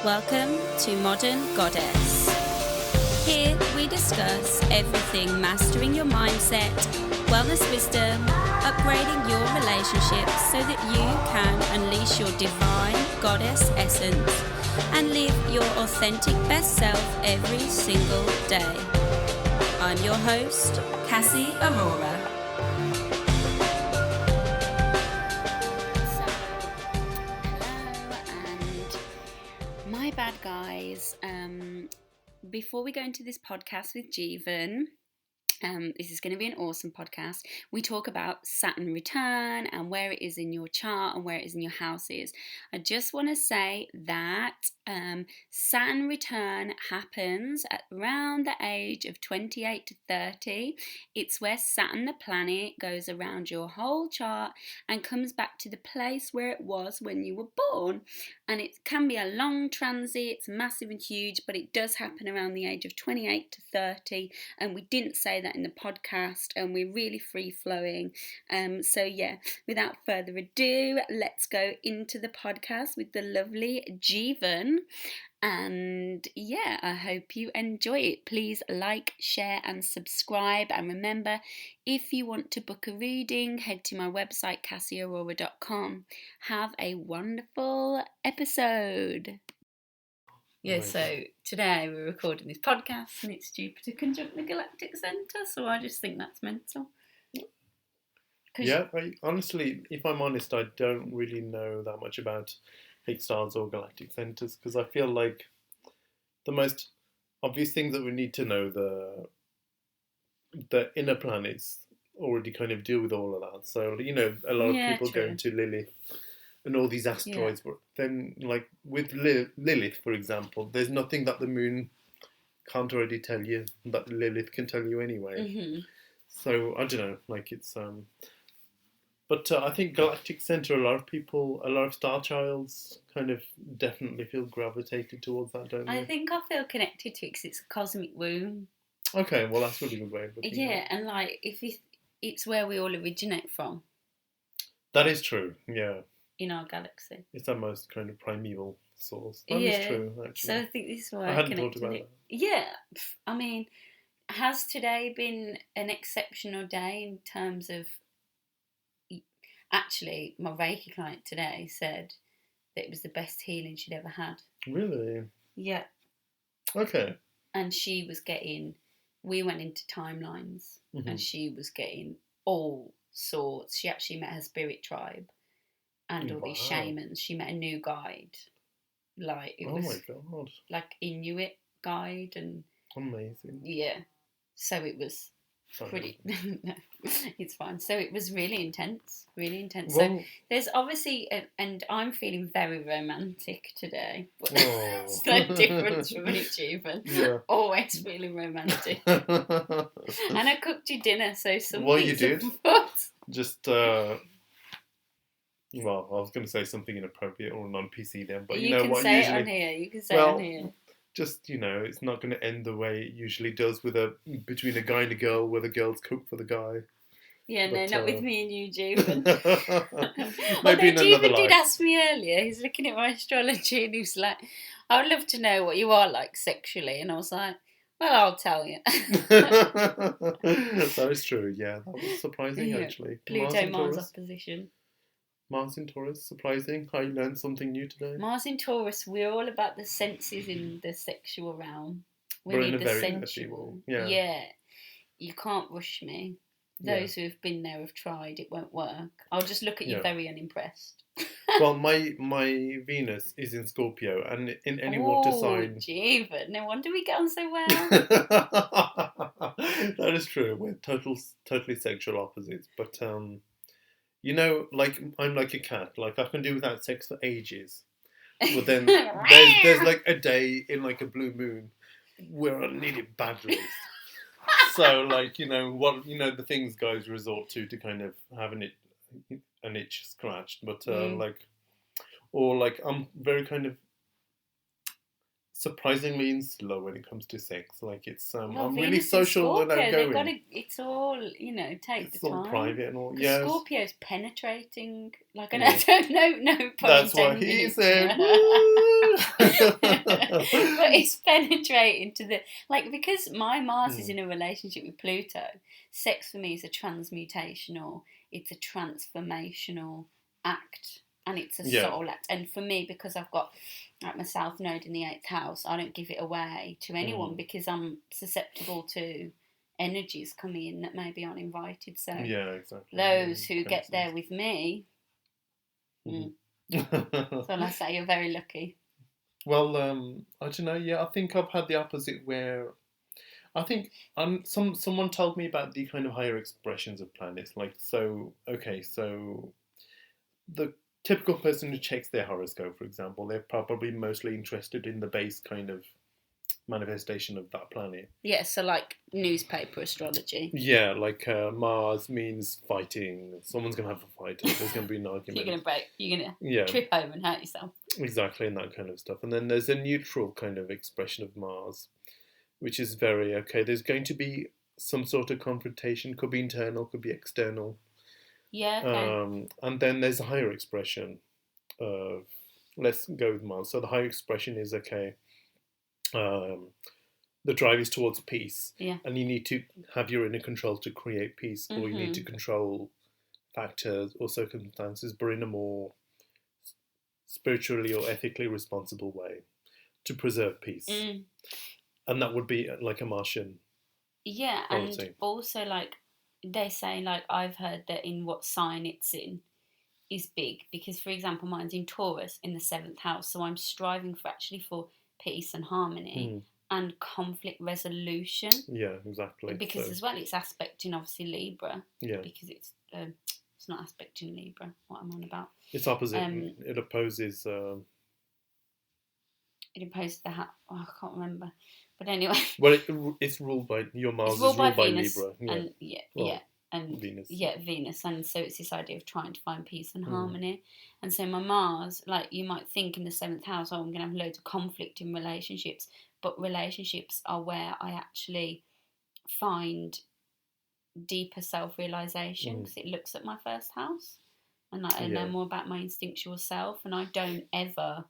Welcome to Modern Goddess. Here we discuss everything mastering your mindset, wellness wisdom, upgrading your relationships so that you can unleash your divine goddess essence and live your authentic best self every single day. I'm your host, Cassie Aurora. My bad guys, before we go into this podcast with Jeevan, this is going to be an awesome podcast. We talk about Saturn Return and where it is in your chart and where it is in your houses. I just want to say that Saturn Return happens at around the age of 28 to 30. It's where Saturn, the planet, goes around your whole chart and comes back to the place where it was when you were born. And it can be a long transit, it's massive and huge, but it does happen around the age of 28 to 30. And we didn't say that in the podcast, and we're really free flowing. So yeah, without further ado, let's go into the podcast with the lovely Jeevan. And yeah, I hope you enjoy it. Please like, share and subscribe. And remember, if you want to book a reading, head to my website, cassieaurora.com. Have a wonderful episode. Yeah, so today we're recording this podcast and it's Jupiter conjunct the Galactic Centre, so I just think that's mental. Yeah, honestly, if I'm honest, I don't really know that much about H stars or galactic centres because I feel like the most obvious things that we need to know, the inner planets already kind of deal with all of that. So, you know, a lot of people go into Lilith and all these asteroids, but then, like, with Lilith, for example, there's nothing that the moon can't already tell you that Lilith can tell you anyway. Mm-hmm. So, I don't know, like, it's... But I think Galactic Centre, a lot of Star Childs kind of definitely feel gravitated towards that, don't they? I think I feel connected to it because it's a cosmic womb. Okay, well, that's a really good way of looking at it. Yeah, and, like, it's where we all originate from. That is true, yeah. In our galaxy. It's our most kind of primeval source. That is true, actually. So I think this is why I hadn't thought about that. Yeah, I mean, has today been an exceptional day in terms of... Actually, my Reiki client today said that it was the best healing she'd ever had. Really? Yeah. Okay. And she was getting... We went into timelines, and she was getting all sorts. She actually met her spirit tribe. And all these shamans. She met a new guide. Like, it was... Oh my God. Like, Inuit guide and... Amazing. Yeah. So it was pretty... No, it's fine. So it was really intense. Really intense. Well, so there's obviously... and I'm feeling very romantic today. But it's no difference from me, Jeevan. Yeah. Always feeling romantic. And I cooked you dinner, so something... Well, you did. Just... Well, I was going to say something inappropriate or non-PC then, but you know what? Say usually, it on here. You can say it on here. Just, you know, it's not going to end the way it usually does between a guy and a girl, where the girls cook for the guy. Yeah, but, no, not with me and you, Jeevan. Maybe in another life. Did ask me earlier. He's looking at my astrology and he was like, "I would love to know what you are like sexually," and I was like, "Well, I'll tell you." That is true. Yeah, that was surprising actually. Pluto Mars opposition. Mars in Taurus, surprising. I learned something new today. Mars in Taurus, we're all about the senses in the sexual realm. We need the sensual. Yeah. You can't rush me. Those who have been there have tried. It won't work. I'll just look at you very unimpressed. Well, my Venus is in Scorpio, and in any water sign... Jeevan, no wonder we get on so well. That is true. We're totally sexual opposites, but... You know, like, I'm like a cat. Like, I can do without sex for ages. But then there's like a day in like a blue moon where I need it badly. So, like, you know, the things guys resort to kind of have an itch scratched. But, like, I'm very kind of surprisingly slow when it comes to sex. Like it's Well, I'm really Venus and social and Scorpio, they've got outgoing. to, it's all, take It's the all time. private and all. Because Yes, Scorpio's penetrating, like, yeah. I don't know, no pun That's what intended. he said. Woo! But it's penetrating to the, like, because my Mars is in a relationship with Pluto, sex for me is a transmutational, it's a transformational act. And it's a Yeah. soul act. And for me, because I've got like my South Node in the 8th house, I don't give it away to anyone because I'm susceptible to energies coming in that maybe aren't invited. So Yeah, exactly. those who Makes get there sense. with me, so I say you're very lucky. Well, I don't know. Yeah, I think I've had the opposite where I think someone told me about the kind of higher expressions of planets. Like, so okay, so the typical person who checks their horoscope, for example, they're probably mostly interested in the base kind of manifestation of that planet. Yeah, so like newspaper astrology. Yeah, like Mars means fighting. Someone's gonna have a fight. There's gonna be an argument. You're gonna trip over and hurt yourself. Exactly, and that kind of stuff. And then there's a neutral kind of expression of Mars, which is very okay. There's going to be some sort of confrontation. Could be internal, could be external. Yeah. Okay. And then there's a higher expression of, let's go with Mars. So the higher expression is okay. The drive is towards peace, and you need to have your inner control to create peace, or you need to control factors or circumstances, but in a more spiritually or ethically responsible way to preserve peace. And that would be like a Martian. Yeah, quality. And also like they say, like I've heard that in what sign it's in is big, because for example mine's in Taurus in the 7th house, so I'm striving for peace and harmony and conflict resolution. Yeah, exactly. Because as well it's aspecting obviously Libra. Yeah. Because it's not aspecting Libra, what I'm on about. It's opposite. It opposes the I can't remember. But anyway. Well, it's ruled by your Mars. It's ruled by Venus, Libra. Yeah. And Venus. Yeah, Venus. And so it's this idea of trying to find peace and harmony. And so my Mars, like you might think in the 7th house, I'm going to have loads of conflict in relationships. But relationships are where I actually find deeper self-realisation, because it looks at my 1st house. And like, I know more about my instinctual self. And I don't ever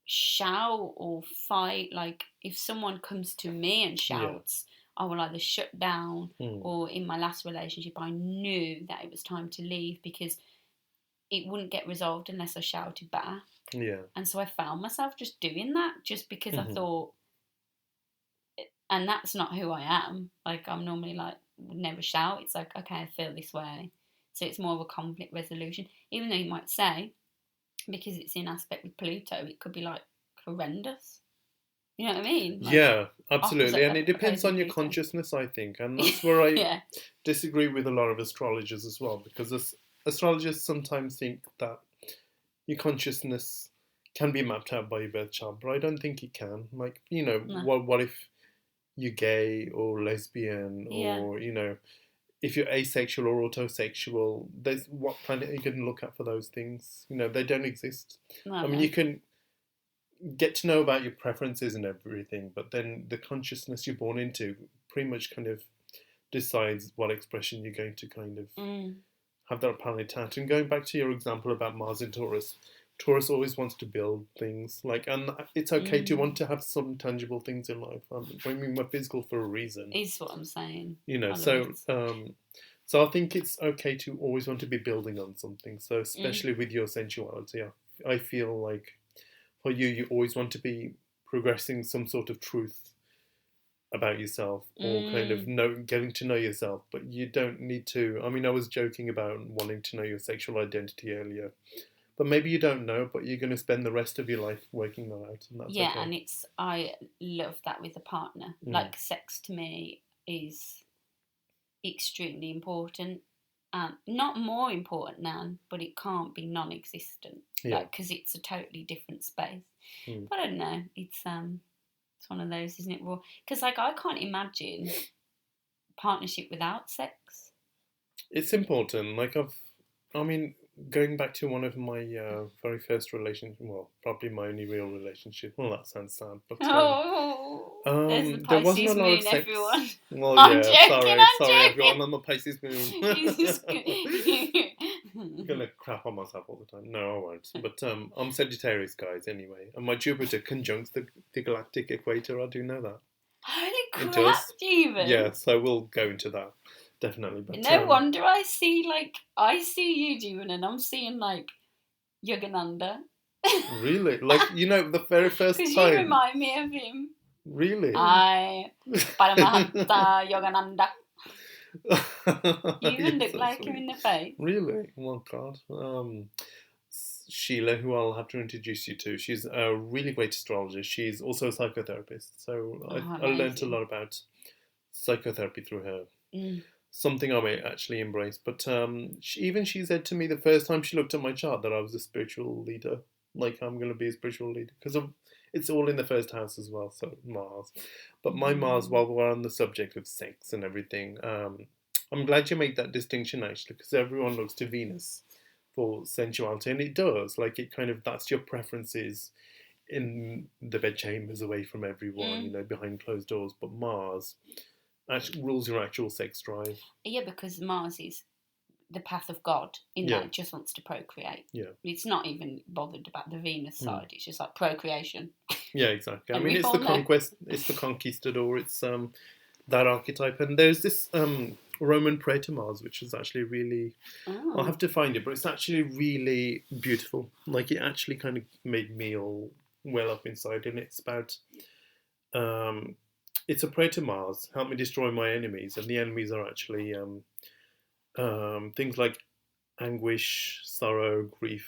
shout or fight. Like if someone comes to me and shouts, I will either shut down or in my last relationship I knew that it was time to leave because it wouldn't get resolved unless I shouted back. Yeah. And so I found myself just doing that just because I thought, and that's not who I am. Like I'm normally like would never shout. It's like, okay, I feel this way. So it's more of a conflict resolution. Even though you might say, because it's in aspect with Pluto, it could be like horrendous. You know what I mean? Like, yeah, absolutely. And it depends on your consciousness, I think. And that's where I disagree with a lot of astrologers as well, because astrologers sometimes think that your consciousness can be mapped out by your birth chart, but I don't think it can. Like, what if you're gay or lesbian or, if you're asexual or autosexual, there's what planet are you going to look at for those things? They don't exist. I mean, you can get to know about your preferences and everything, but then the consciousness you're born into pretty much kind of decides what expression you're going to kind of have that planet at. And going back to your example about Mars and Taurus always wants to build things, and it's okay to want to have some tangible things in life. I mean, we're physical for a reason. Is what I'm saying. So I think it's okay to always want to be building on something. So especially with your sensuality, I feel like for you always want to be progressing some sort of truth about yourself, or kind of getting to know yourself. But you don't need to. I mean, I was joking about wanting to know your sexual identity earlier. But maybe you don't know, but you're going to spend the rest of your life working that out. And that's okay. And I love that with a partner. Like, sex to me is extremely important. Not more important now, but it can't be non-existent. Because it's a totally different space. But I don't know. It's one of those, isn't it? Because, like, I can't imagine partnership without sex. It's important. Like, I mean, going back to one of my very first relationship, well, probably my only real relationship. Well, that sounds sad, but there's the there wasn't a Pisces lot moon, of sex. everyone. Well, I'm yeah, joking, sorry everyone, I'm a Pisces moon. I'm gonna crap on myself all the time. No, I won't. But I'm Sagittarius, guys, anyway. And my Jupiter conjuncts the galactic equator. I do know that. Holy It crap, does. Jeevan. Yeah, so we'll go into that. Definitely. But, no wonder I see you, Jeevan, and I'm seeing like Yogananda. Really? Like, the very first time. Because you remind me of him. Really? Paramahanta Yogananda. You even look so like sweet. him in the face. Really? Oh, God. Sheila, who I'll have to introduce you to, she's a really great astrologer. She's also a psychotherapist. So I learned a lot about psychotherapy through her. Something I may actually embrace. But she said to me the first time she looked at my chart that I was a spiritual leader. Like, I'm going to be a spiritual leader. Because it's all in the first house as well, so Mars. But my Mars, while we're on the subject of sex and everything, I'm glad you made that distinction, actually, because everyone looks to Venus for sensuality, and it does. Like, it kind of, that's your preferences in the bedchambers away from everyone, behind closed doors. But Mars rules your actual sex drive. Yeah, because Mars is the path of God in that it just wants to procreate. Yeah. It's not even bothered about the Venus side. It's just like procreation. Yeah, exactly. I mean, it's the conquest, it's the conquistador, it's that archetype. And there's this Roman prayer to Mars, which is actually really, I'll have to find it, but it's actually really beautiful. Like, it actually kind of made me all well up inside. And it's about, it's a prayer to Mars, help me destroy my enemies. And the enemies are actually things like anguish, sorrow, grief,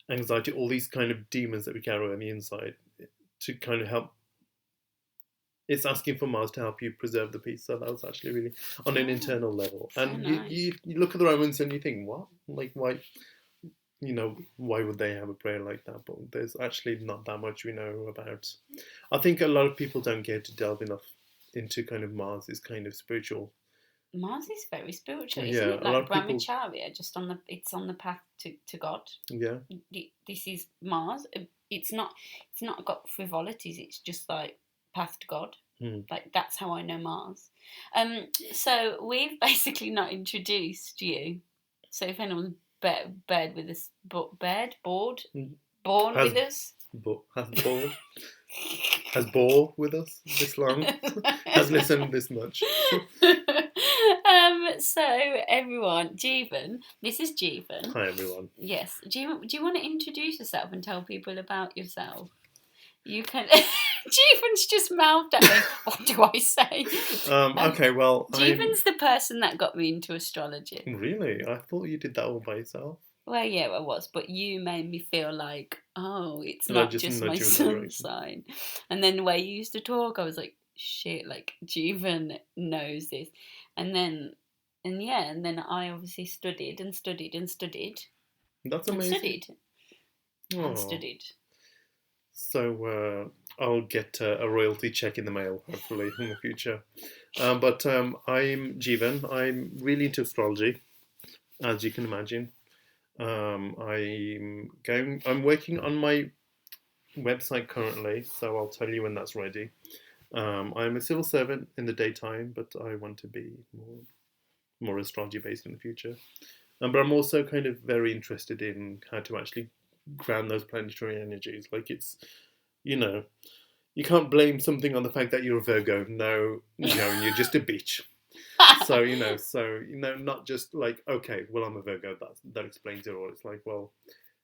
anxiety, all these kind of demons that we carry on the inside, to kind of help. It's asking for Mars to help you preserve the peace. So that was actually really on an internal level. And so nice. you look at the Romans and you think, what? Like, why? Why would they have a prayer like that? But there's actually not that much we know about. I think a lot of people don't get to delve enough into kind of Mars' kind of spiritual. Mars is very spiritual, isn't it? Like Brahmacharya, it's on the path to God. Yeah. This is Mars. It's not got frivolities. It's just like path to God. Like, that's how I know Mars. So we've basically not introduced you. So if anyone's born with us, has bore with us this long, has listened this much. So everyone, Jeevan, this is Jeevan. Hi everyone. Yes. Do you want to introduce yourself and tell people about yourself? You can. Jeevan's just mouthed at me. What do I say? Okay, well, Jeevan's the person that got me into astrology. Really? I thought you did that all by yourself. Well, yeah, I was, but you made me feel like, it's not just my sun sign. And then the way you used to talk, I was like, shit, like, Jeevan knows this. And then I obviously studied. That's amazing. And studied. So I'll get a royalty check in the mail, hopefully, in the future. But I'm Jeevan. I'm really into astrology, as you can imagine. I'm working on my website currently, so I'll tell you when that's ready. I'm a civil servant in the daytime, but I want to be more astrology based in the future. But I'm also kind of very interested in how to actually ground those planetary energies. Like, it's, you can't blame something on the fact that you're a Virgo. No, you're just a bitch. So not just like, okay, well, I'm a Virgo, that explains it all. It's like, well,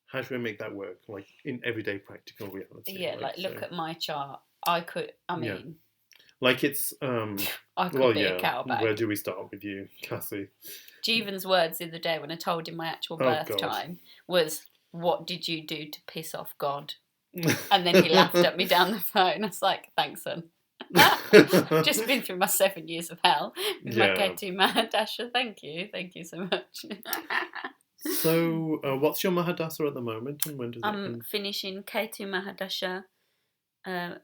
how should we make that work, like, in everyday practical reality? Yeah, look at my chart. Like, it's I could be a cowbag. Where do we start with you, Cassie? Jeevan's words the other day when I told him my actual birth time was, "What did you do to piss off God?" And then he laughed at me down the phone. I was like, "Thanks, son." Just been through my 7 years of hell with my Ketu Mahadasha. Thank you so much. So, what's your Mahadasha at the moment, and when does it end? I'm finishing Ketu Mahadasha,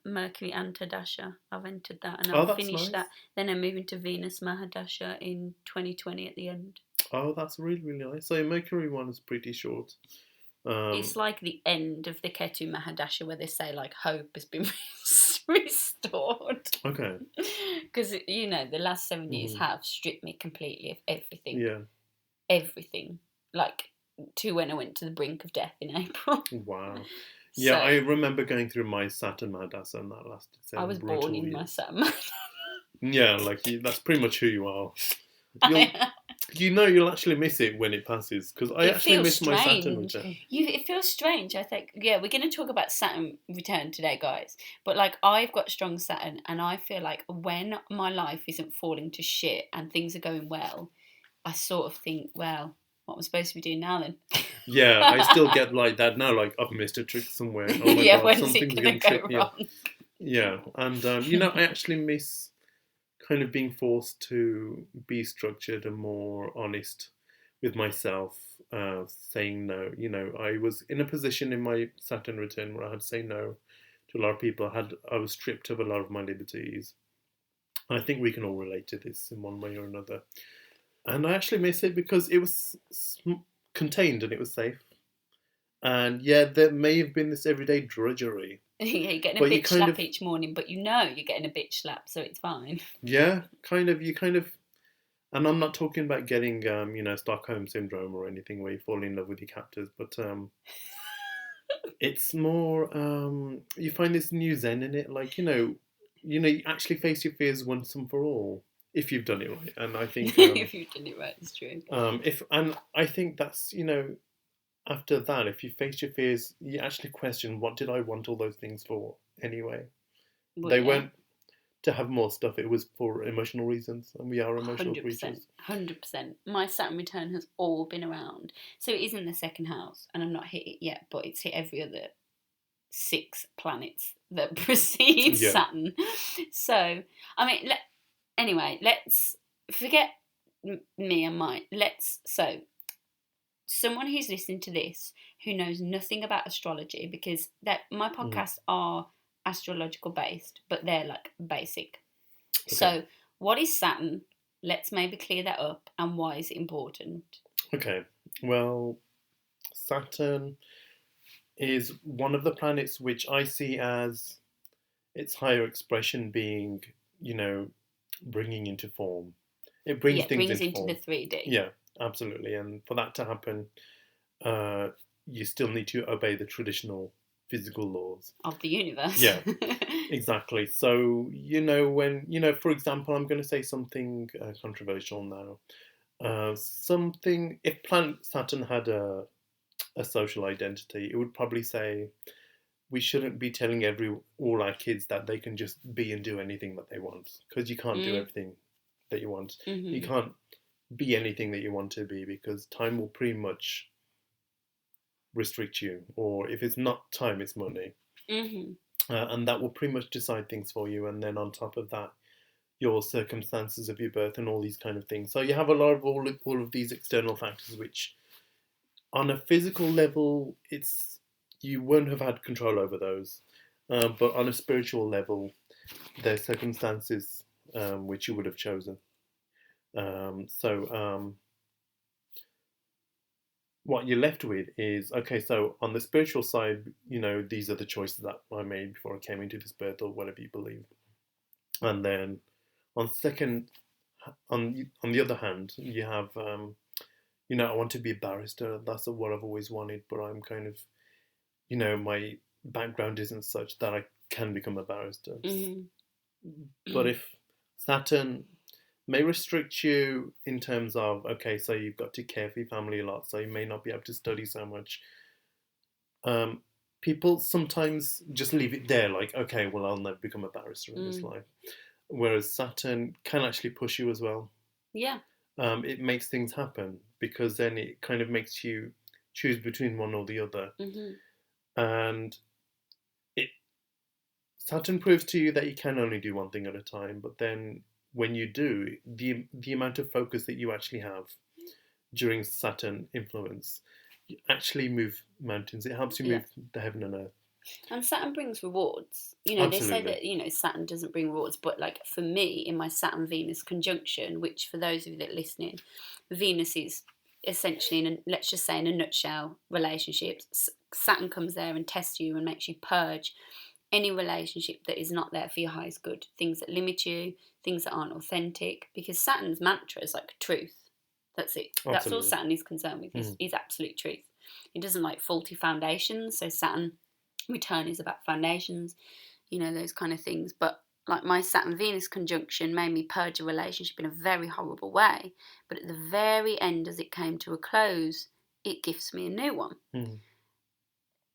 Mercury Antardasha. I've entered that, and I'll finish that. Then I'm moving to Venus Mahadasha in 2020 at the end. Oh, that's really, really nice. So Mercury one is pretty short. It's like the end of the Ketu Mahadasha where they say like hope has been restored. Okay. Because the last 7 years have stripped me completely of everything. Yeah. Everything, like to when I went to the brink of death in April. Wow. Yeah, I remember going through my Saturn Madness, and that lasted 7 I was brutal born in years. my Saturn. Yeah, like that's pretty much who you are. You'll actually miss it when it passes, because I actually miss my Saturn return. It feels strange. I think, yeah, we're going to talk about Saturn return today, guys. But like, I've got strong Saturn, and I feel like when my life isn't falling to shit and things are going well, I sort of think, well, what am I supposed to be doing now then? Yeah, I still get like that now. Like, I've missed a trick somewhere. Oh my god, something's going to trip me up. Yeah, and I actually miss kind of being forced to be structured and more honest with myself, saying no. I was in a position in my Saturn return where I had to say no to a lot of people. I was stripped of a lot of my liberties. I think we can all relate to this in one way or another. And I actually miss it because it was contained and it was safe. And yeah, there may have been this everyday drudgery. Yeah, you're getting a bitch slap each morning, but you're getting a bitch slap, so it's fine. Yeah, and I'm not talking about getting, Stockholm syndrome or anything where you fall in love with your captors, but it's more, you find this new zen in it, like, you actually face your fears once and for all, if you've done it right. And I think... if you've done it right, it's true. And I think that's, after that, if you face your fears, you actually question, what did I want all those things for anyway? Well, they weren't to have more stuff. It was for emotional reasons, and we are emotional 100%, creatures. 100%. My Saturn return has all been around. So it is in the second house, and I've not hit it yet, but it's hit every other 6 planets that precede Saturn. So, I mean, anyway, let's forget me and mine. Someone who's listening to this who knows nothing about astrology, because my podcasts are astrological based, but they're like basic. Okay. So what is Saturn? Let's maybe clear that up, and why is it important? Okay, well, Saturn is one of the planets which I see as its higher expression being, bringing into form. It brings things into form. The 3D. Yeah, absolutely. And for that to happen, you still need to obey the traditional physical laws of the universe. Yeah, exactly. So, when, for example, I'm going to say something controversial now. If planet Saturn had a social identity, it would probably say we shouldn't be telling all our kids that they can just be and do anything that they want, because you can't do everything that you want. Mm-hmm. You can't be anything that you want to be, because time will pretty much restrict you, or if it's not time, it's money. Mm-hmm. And that will pretty much decide things for you, and then on top of that, your circumstances of your birth and all these kind of things. So you have a lot of all of these external factors which, on a physical level, you won't have had control over those, but on a spiritual level, there's circumstances which you would have chosen. What you're left with is, okay, so on the spiritual side, these are the choices that I made before I came into this birth, or whatever you believe. And then on the other hand, you have, I want to be a barrister. That's what I've always wanted, but I'm kind of, my background isn't such that I can become a barrister. Mm-hmm. But if Saturn may restrict you in terms of, okay, so you've got to care for your family a lot, so you may not be able to study so much. People sometimes just leave it there, like, okay, well, I'll never become a barrister in this life. Whereas Saturn can actually push you as well. Yeah. It makes things happen, because then it kind of makes you choose between one or the other. Mm-hmm. And Saturn proves to you that you can only do one thing at a time, but then when you do, the amount of focus that you actually have during Saturn influence, you actually move mountains. It helps you move the heaven and earth. And Saturn brings rewards. You know, Absolutely. They say that, you know, Saturn doesn't bring rewards, but like for me, in my Saturn-Venus conjunction, which for those of you that are listening, Venus is essentially, let's just say in a nutshell, relationships. Saturn comes there and tests you and makes you purge any relationship that is not there for your highest good, things that limit you, things that aren't authentic, because Saturn's mantra is like truth. That's it. Absolutely. That's all Saturn is concerned with, is absolute truth. It doesn't like faulty foundations, so Saturn Return is about foundations, you know, those kind of things. But like my Saturn-Venus conjunction made me purge a relationship in a very horrible way, but at the very end, as it came to a close, it gifts me a new one.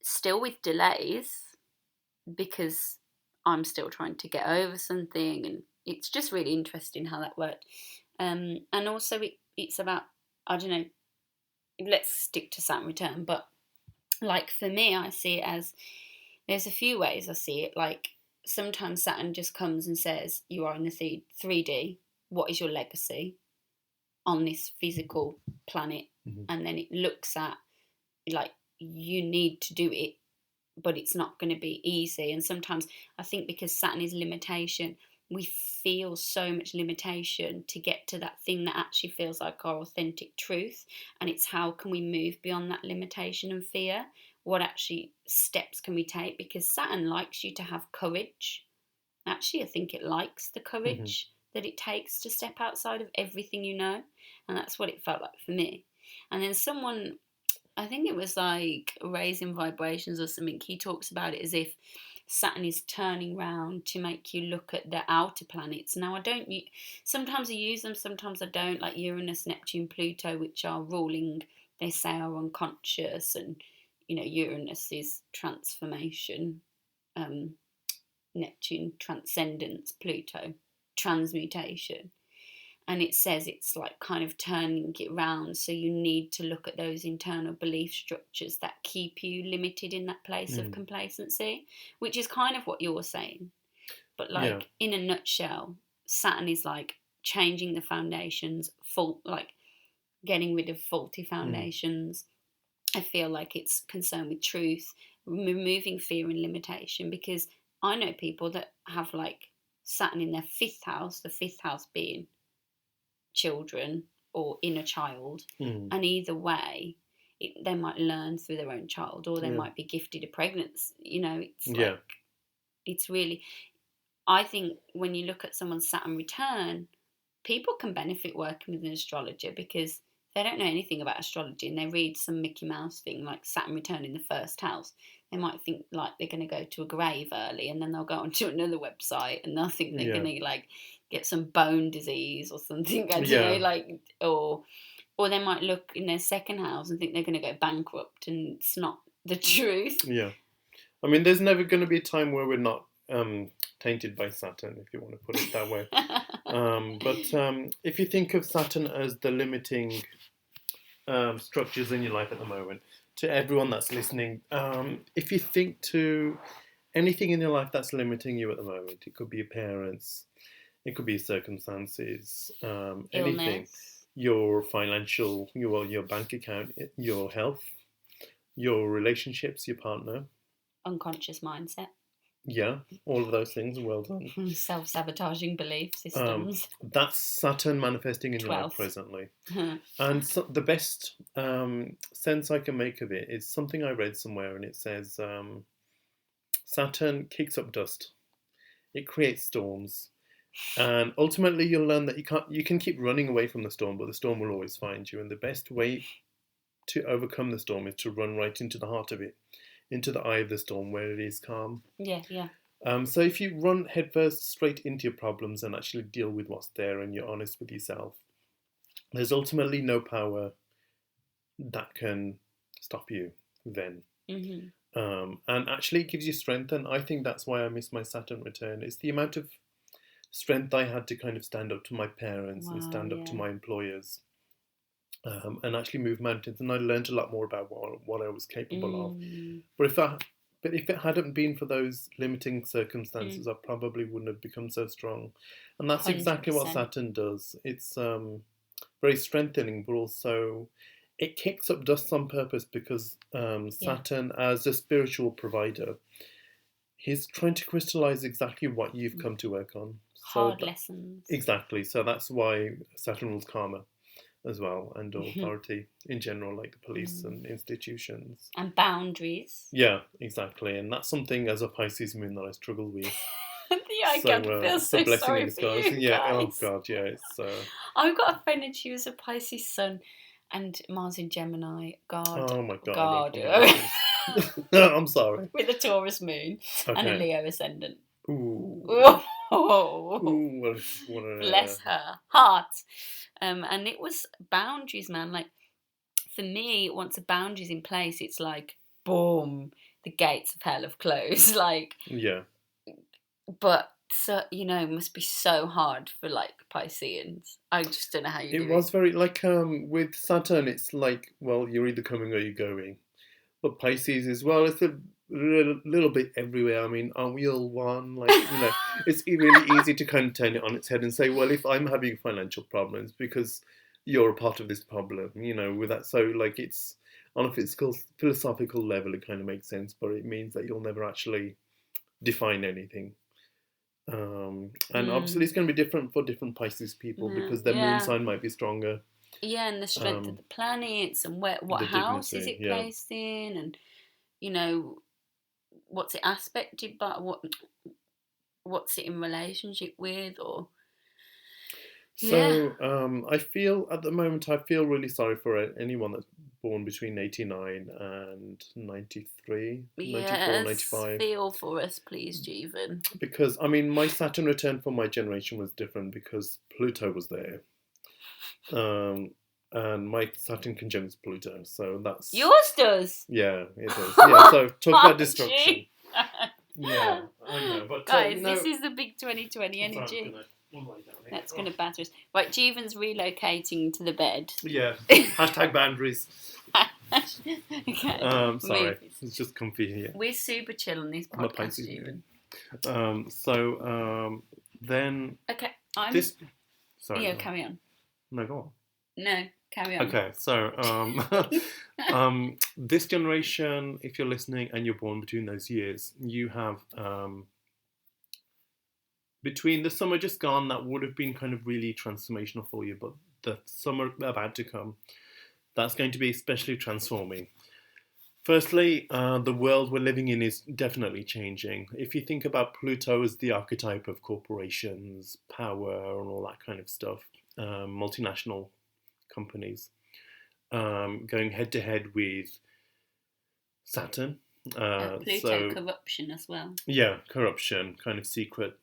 Still with delays, because I'm still trying to get over something, and it's just really interesting how that worked. And also it's about, I don't know, let's stick to Saturn Return, but like for me, I see it as, there's a few ways I see it. Like sometimes Saturn just comes and says, you are in the 3D, what is your legacy on this physical planet? And then it looks at, like, you need to do it, but it's not going to be easy. And sometimes I think because Saturn is limitation, we feel so much limitation to get to that thing that actually feels like our authentic truth. And it's how can we move beyond that limitation and fear? What actually steps can we take? Because Saturn likes you to have courage. Actually, I think it likes the courage that it takes to step outside of everything you know. And that's what it felt like for me. And then someone, I think it was like Raising Vibrations or something, he talks about it as if Saturn is turning round to make you look at the outer planets. Now, sometimes I use them, sometimes I don't, like Uranus, Neptune, Pluto, which are ruling, they say, are unconscious. And, you know, Uranus is transformation, Neptune, transcendence, Pluto, transmutation. And it says it's like kind of turning it round. So you need to look at those internal belief structures that keep you limited in that place of complacency, which is kind of what you're saying. But like in a nutshell, Saturn is like changing the foundations, like getting rid of faulty foundations. I feel like it's concerned with truth, removing fear and limitation, because I know people that have like Saturn in their 5th house, the 5th house being children or inner child, and either way they might learn through their own child, or they might be gifted a pregnancy. You know, it's like, it's really, I think when you look at someone's Saturn Return, people can benefit working with an astrologer because they don't know anything about astrology and they read some Mickey Mouse thing like Saturn Return in the 1st house. They might think like they're going to go to a grave early, and then they'll go onto another website and they'll think they're going to like get some bone disease or something. I don't know, like, or they might look in their 2nd house and think they're going to go bankrupt, and it's not the truth. Yeah, I mean, there's never going to be a time where we're not tainted by Saturn, if you want to put it that way. But if you think of Saturn as the limiting structures in your life at the moment, to everyone that's listening, if you think to anything in your life that's limiting you at the moment, it could be your parents, it could be circumstances, anything, your financial, your bank account, your health, your relationships, your partner, unconscious mindset. Yeah, all of those things. Well done. Self-sabotaging belief systems. That's Saturn manifesting in your life presently. And so the best sense I can make of it is something I read somewhere, and it says Saturn kicks up dust. It creates storms. And ultimately you'll learn that you can keep running away from the storm, but the storm will always find you. And the best way to overcome the storm is to run right into the heart of it, into the eye of the storm where it is calm. Yeah. So if you run headfirst straight into your problems and actually deal with what's there and you're honest with yourself, there's ultimately no power that can stop you then. And actually it gives you strength, and I think that's why I miss my Saturn return. It's the amount of strength I had to kind of stand up to my parents and stand up to my employers. And actually move mountains, and I learned a lot more about what I was capable of. But if it hadn't been for those limiting circumstances, I probably wouldn't have become so strong. And that's 100%. Exactly what Saturn does. It's very strengthening, but also it kicks up dust on purpose because Saturn, as a spiritual provider, he's trying to crystallize exactly what you've come to work on. Hard lessons. Exactly. So that's why Saturn rules karma as well, and authority in general, like the police and institutions. And boundaries. Yeah, exactly. And that's something as a Pisces moon that I struggle with. I feel so sorry for you yeah. guys. Oh God, yeah. It's. I've got a friend and she was a Pisces sun, and Mars in Gemini. God. Oh my God. God. I'm sorry. With a Taurus moon and a Leo ascendant. Ooh. Ooh. Bless her heart. And it was boundaries, man. Like, for me, once a boundary's in place, it's like, boom, the gates of hell have closed. Like, yeah. But, so, you know, it must be so hard for, like, Pisceans. I just don't know how you do it. It was very, like, with Saturn, it's like, well, you're either coming or you're going. But Pisces as well, it's a little bit everywhere. I mean, aren't we all one? Like, you know, it's really easy to kind of turn it on its head and say, well, if I'm having financial problems because you're a part of this problem, you know, with that. So, like, it's on a philosophical level, it kind of makes sense, but it means that you'll never actually define anything. And obviously it's going to be different for different Pisces people because their moon sign might be stronger. Yeah, and the strength of the planets and what house is it placed in, and you know, what's it aspected by, what's it in relationship with, or I feel at the moment really sorry for anyone that's born between 89 and 93, 94, 95. Feel for us, please, Jeevan. Because, I mean, my Saturn return for my generation was different because Pluto was there. And my Saturn conjuncts Pluto, so that's... Yours does? Yeah, it does. Yeah, so talk about destruction. Yeah, I know, but... Guys, this is the big 2020 energy. That's going to batter us. Right, Jeevan's relocating to the bed. Yeah. Hashtag boundaries. Okay. Sorry. It's just comfy here. We're super chill on this podcast, Jeevan. Then... Okay, Sorry. Yeah, carry on. No, go on. No, carry on. Okay, so... this generation, if you're listening and you're born between those years, you have... between the summer just gone, that would have been kind of really transformational for you, but the summer about to come, that's going to be especially transforming. Firstly, the world we're living in is definitely changing. If you think about Pluto as the archetype of corporations, power, and all that kind of stuff, multinational companies, going head to head with Saturn. Pluto, corruption as well. Yeah, corruption, kind of secret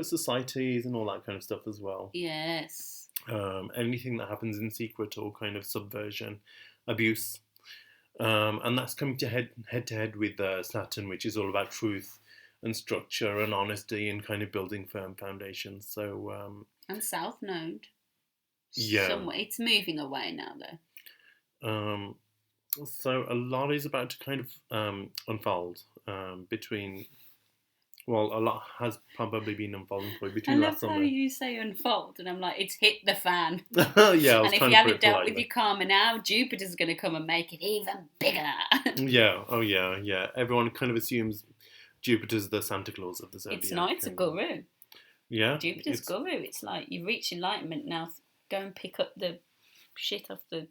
societies and all that kind of stuff as well. Yes. Anything that happens in secret or kind of subversion, abuse. And that's coming to head to head with Saturn, which is all about truth and structure and honesty and kind of building firm foundations. So and South Node. Yeah. Somewhere. It's moving away now, though. So a lot is about to kind of unfold between... Well, a lot has probably been unfolding for you between last summer. I love how you say unfold, and I'm like, it's hit the fan. Yeah, and if you haven't dealt with your karma now, Jupiter's going to come and make it even bigger. Yeah, oh yeah. Everyone kind of assumes Jupiter's the Santa Claus of the zodiac. It's not, it's a guru. Yeah. Jupiter's guru. It's like, you've reached enlightenment now, go and pick up the shit off the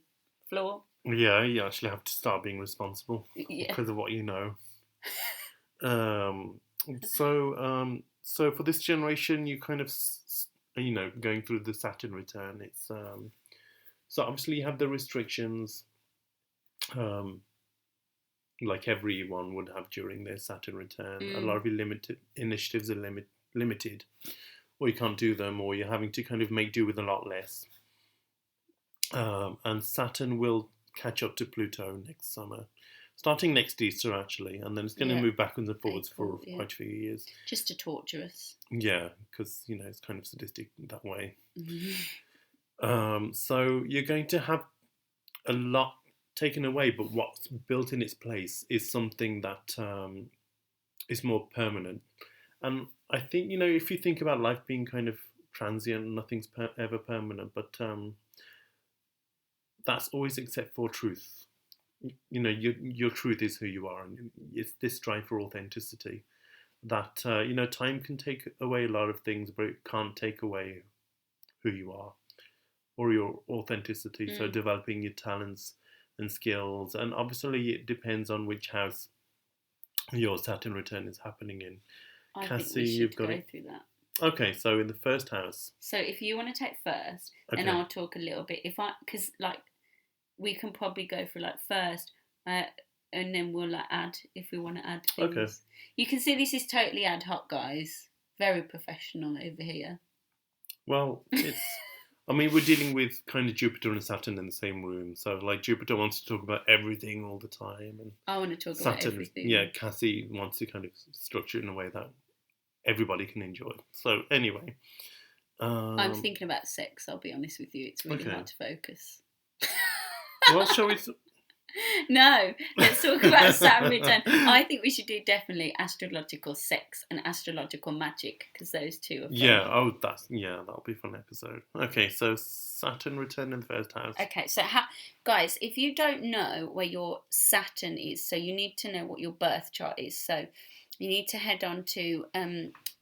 floor. Yeah, you actually have to start being responsible because of what you know. So for this generation, you kind of, going through the Saturn return, it's, so obviously you have the restrictions, like everyone would have during their Saturn return. A lot of your initiatives are limited, or you can't do them, or you're having to kind of make do with a lot less. And Saturn will catch up to Pluto next summer. Starting next Easter, actually, and then it's going to move backwards and forwards for quite a few years. Just to torture us. Yeah, because, it's kind of sadistic that way. Mm-hmm. So you're going to have a lot taken away, but what's built in its place is something that is more permanent. And I think, if you think about life being kind of transient, nothing's ever permanent, but... that's always except for truth. You know, your truth is who you are, and it's this drive for authenticity that you know, time can take away a lot of things, but it can't take away who you are or your authenticity. So developing your talents and skills, and obviously it depends on which house your Saturn return is happening in. I Cassie, think we should you've got go it. through that. Okay, so in the first house. So if you want to take first, Okay. and I'll talk a little bit. Because like we can probably go for like first, and then we'll like add if we want to add things. Okay. You can see this is totally ad hoc, guys. Very professional over here. Well, it's. I mean, we're dealing with kind of Jupiter and Saturn in the same room. So, like, Jupiter wants to talk about everything all the time, and I want to talk Saturn, about everything. Yeah, Cassie wants to kind of structure it in a way that everybody can enjoy. So, anyway, I'm thinking about sex. I'll be honest with you; it's really hard to focus. Well, shall we? No, let's talk about Saturn return. I think we should do definitely astrological sex and astrological magic, because those two are fun. Yeah, that'll be a fun episode. Okay, so Saturn return in the first house. Okay, so guys, if you don't know where your Saturn is, so you need to know what your birth chart is. So you need to head on to,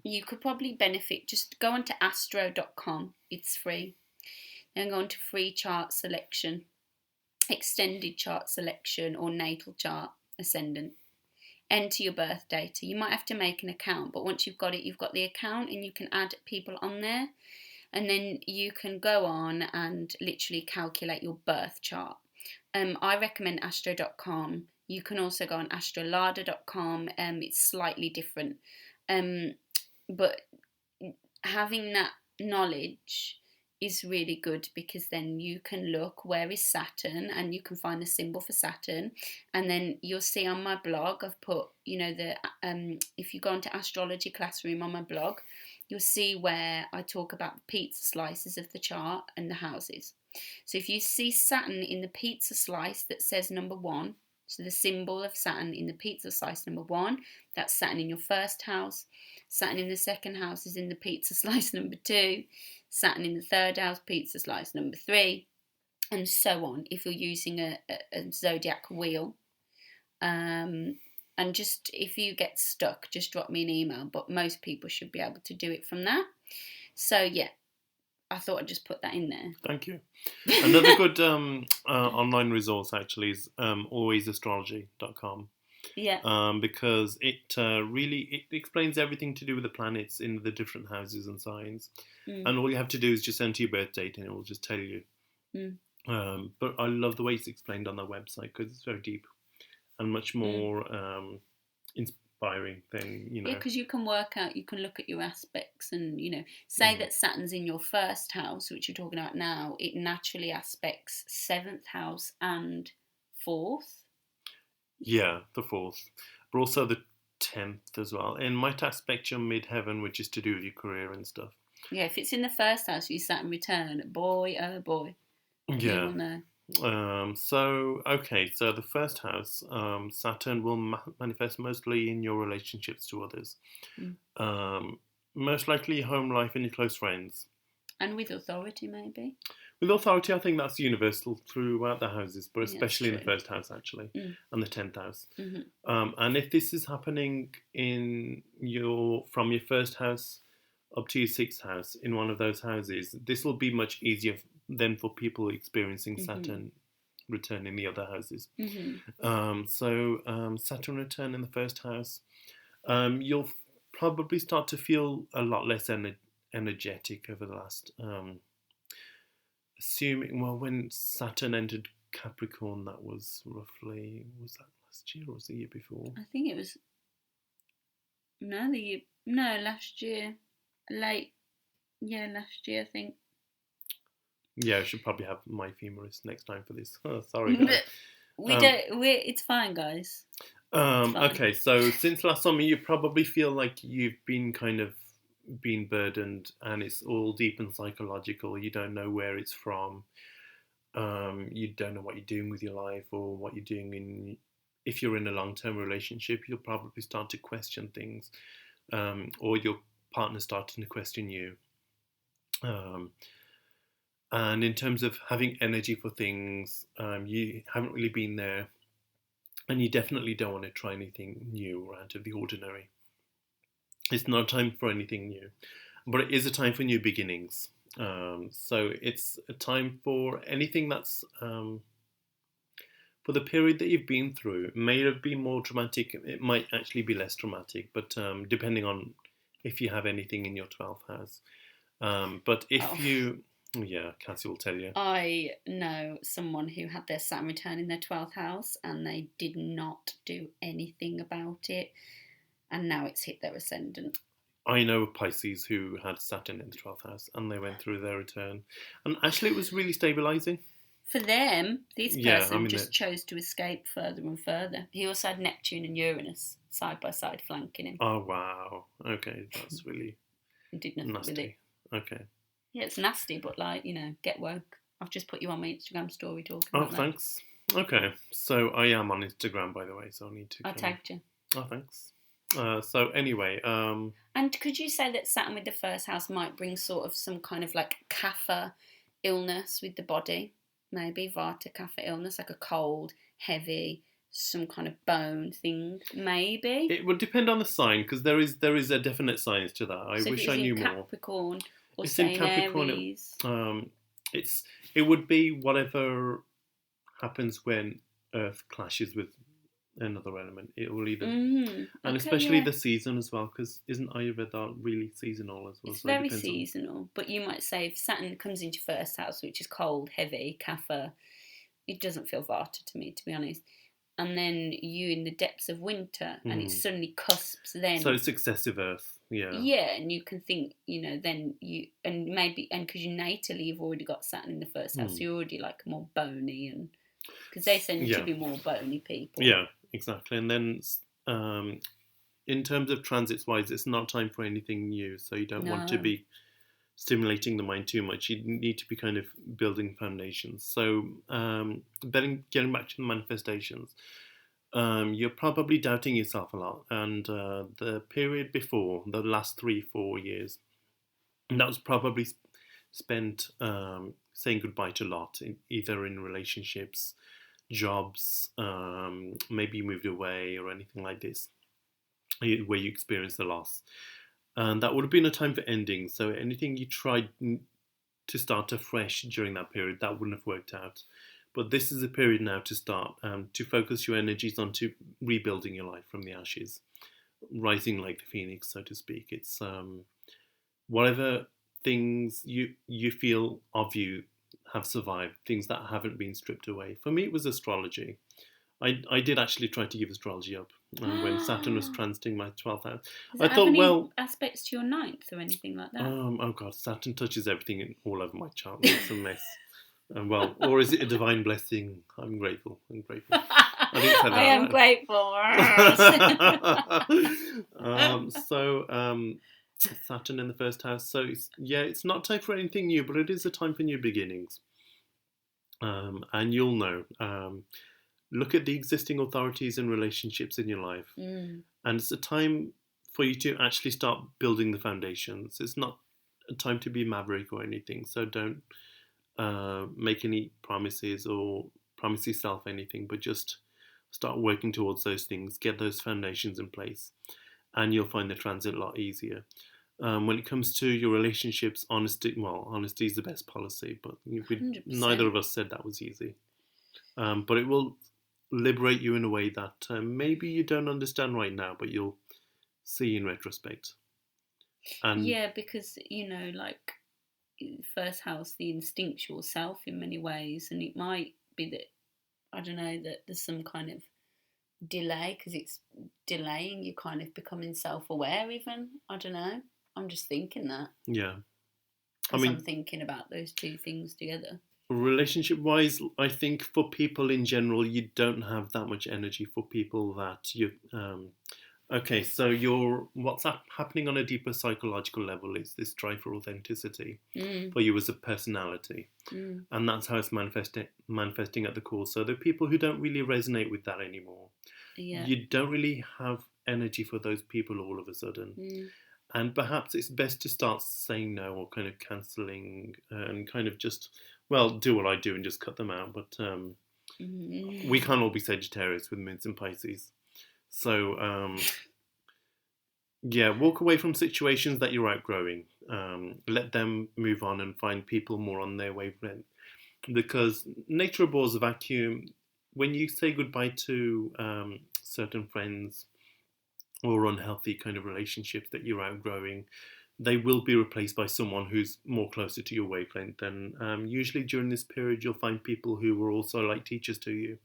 you could probably benefit, just go on to astro.com, it's free. Then go on to free chart selection, extended chart selection, or natal chart ascendant. Enter your birth data. You might have to make an account, but once you've got it, you've got the account and you can add people on there, and then you can go on and literally calculate your birth chart. I recommend astro.com. You can also go on astrolader.com. It's slightly different, but having that knowledge is really good, because then you can look where is Saturn and you can find the symbol for Saturn, and then you'll see on my blog I've put, you know, the if you go onto Astrology Classroom on my blog, you'll see where I talk about the pizza slices of the chart and the houses. So if you see Saturn in the pizza slice that says number 1, so the symbol of Saturn in the pizza slice number 1, that's Saturn in your first house. Saturn in the second house is in the pizza slice number 2. Saturn in the third house, pizza slice number 3, and so on, if you're using a zodiac wheel. And just, if you get stuck, just drop me an email, but most people should be able to do it from that. So yeah, I thought I'd just put that in there. Thank you. Another good online resource actually is alwaysastrology.com. Yeah. Because it really explains everything to do with the planets in the different houses and signs, and all you have to do is just enter your birth date and it will just tell you. But I love the way it's explained on their website, because it's very deep and much more inspiring than, you know. Yeah, because you can work out, you can look at your aspects, and, you know, say that Saturn's in your first house, which you're talking about now, it naturally aspects 7th house and 4th. Yeah, the 4th, but also the 10th as well. And might aspect your midheaven, which is to do with your career and stuff. Yeah, if it's in the first house, you Saturn return, boy, oh boy. Yeah. You will know. So the first house, Saturn will manifest mostly in your relationships to others. Most likely your home life and your close friends. And with authority, maybe? With authority, I think that's universal throughout the houses, but especially in the first house, actually, and the 10th house. And if this is happening from your first house up to your 6th house, in one of those houses, this will be much easier than for people experiencing Saturn return in the other houses. So Saturn return in the first house, you'll probably start to feel a lot less energetic over the last... when Saturn entered Capricorn, that was roughly, was that last year or was the year before? I think it was, last year, last year, I think. Yeah, I should probably have my femurist next time for this. Oh, sorry, guys. It's fine, guys. It's fine. Okay, so since last summer, you probably feel like you've been been burdened, and it's all deep and psychological. You don't know where it's from. You don't know what you're doing with your life, or what you're doing if you're in a long-term relationship, you'll probably start to question things, or your partner starting to question you. And in terms of having energy for things, you haven't really been there, and you definitely don't want to try anything new or out of the ordinary. It's not a time for anything new, but it is a time for new beginnings. So it's a time for anything that's for the period that you've been through. It may have been more dramatic. It might actually be less dramatic, but depending on if you have anything in your 12th house. But if you, Cassie will tell you. I know someone who had their Saturn return in their 12th house and they did not do anything about it. And now it's hit their ascendant. I know Pisces who had Saturn in the 12th house and they went through their return. And actually it was really stabilising. For them, this person chose to escape further and further. He also had Neptune and Uranus side by side flanking him. Oh, wow. Okay, that's really he did nothing nasty. With it. Okay. Yeah, it's nasty, but get woke. I've just put you on my Instagram story talking about that. Oh, thanks. Okay, so I am on Instagram, by the way, so I need to... I tagged you. Oh, thanks. So anyway... And could you say that Saturn with the first house might bring sort of some kind of like kapha illness with the body? Maybe Vata kapha illness, like a cold, heavy, some kind of bone thing, maybe? It would depend on the sign, because there is a definite science to that. I wish I knew more. Capricorn or it's in Capricorn. Aries. It would be whatever happens when Earth clashes with another element. It will either, and especially the season as well, because isn't Ayurveda really seasonal as well? It's very seasonal, but you might say if Saturn comes into first house, which is cold, heavy, kapha, it doesn't feel Vata to me, to be honest. And then you in the depths of winter, and it suddenly cusps then. So it's excessive Earth, yeah. Yeah, and you can think, then you, and maybe, and because you natally you've already got Saturn in the first house, so you're already like more bony, and because they tend to be more bony people. Yeah, exactly. And then in terms of transits wise, it's not time for anything new, so you don't want to be stimulating the mind too much. You need to be kind of building foundations. So getting back to the manifestations, you're probably doubting yourself a lot, and the period before, the last 3-4 years, that was probably spent saying goodbye to a lot, either in relationships, jobs, maybe you moved away or anything like this, where you experienced the loss. And that would have been a time for ending. So anything you tried to start afresh during that period, that wouldn't have worked out. But this is a period now to start, to focus your energies onto rebuilding your life from the ashes, rising like the phoenix, so to speak. It's whatever things you feel of you have survived, things that haven't been stripped away. For me, it was astrology. I did actually try to give astrology up when Saturn was transiting my 12th house. Does it have any aspects to your 9th or anything like that? Oh God, Saturn touches everything all over my chart. It's a mess. Or is it a divine blessing? I'm grateful. I didn't say that. I am grateful. Saturn in the first house. So it's not time for anything new, but it is a time for new beginnings. And you'll know. Look at the existing authorities and relationships in your life. And it's a time for you to actually start building the foundations. It's not a time to be maverick or anything. So don't make any promises or promise yourself anything, but just start working towards those things, get those foundations in place, and you'll find the transit a lot easier. When it comes to your relationships, honesty is the best policy, but neither of us said that was easy. But it will liberate you in a way that maybe you don't understand right now, but you'll see in retrospect. And because like first house, the instinctual self in many ways, and it might be that that there's some kind of delay because it's delaying you kind of becoming self-aware. Even I don't know. I'm just thinking that. Yeah, I'm thinking about those two things together. Relationship-wise, I think for people in general, you don't have that much energy for people that you... Okay, so what's happening on a deeper psychological level is this drive for authenticity for you as a personality. And that's how it's manifesting at the core. So there are people who don't really resonate with that anymore. Yeah. You don't really have energy for those people all of a sudden. And perhaps it's best to start saying no or kind of cancelling and kind of just, well, do what I do and just cut them out. But we can't all be Sagittarius with Moons and Pisces. So, yeah, walk away from situations that you're outgrowing. Let them move on and find people more on their wavelength. Because nature abhors a vacuum. When you say goodbye to certain friends or unhealthy kind of relationships that you're outgrowing, they will be replaced by someone who's more closer to your wavelength. And usually during this period, you'll find people who were also like teachers to you.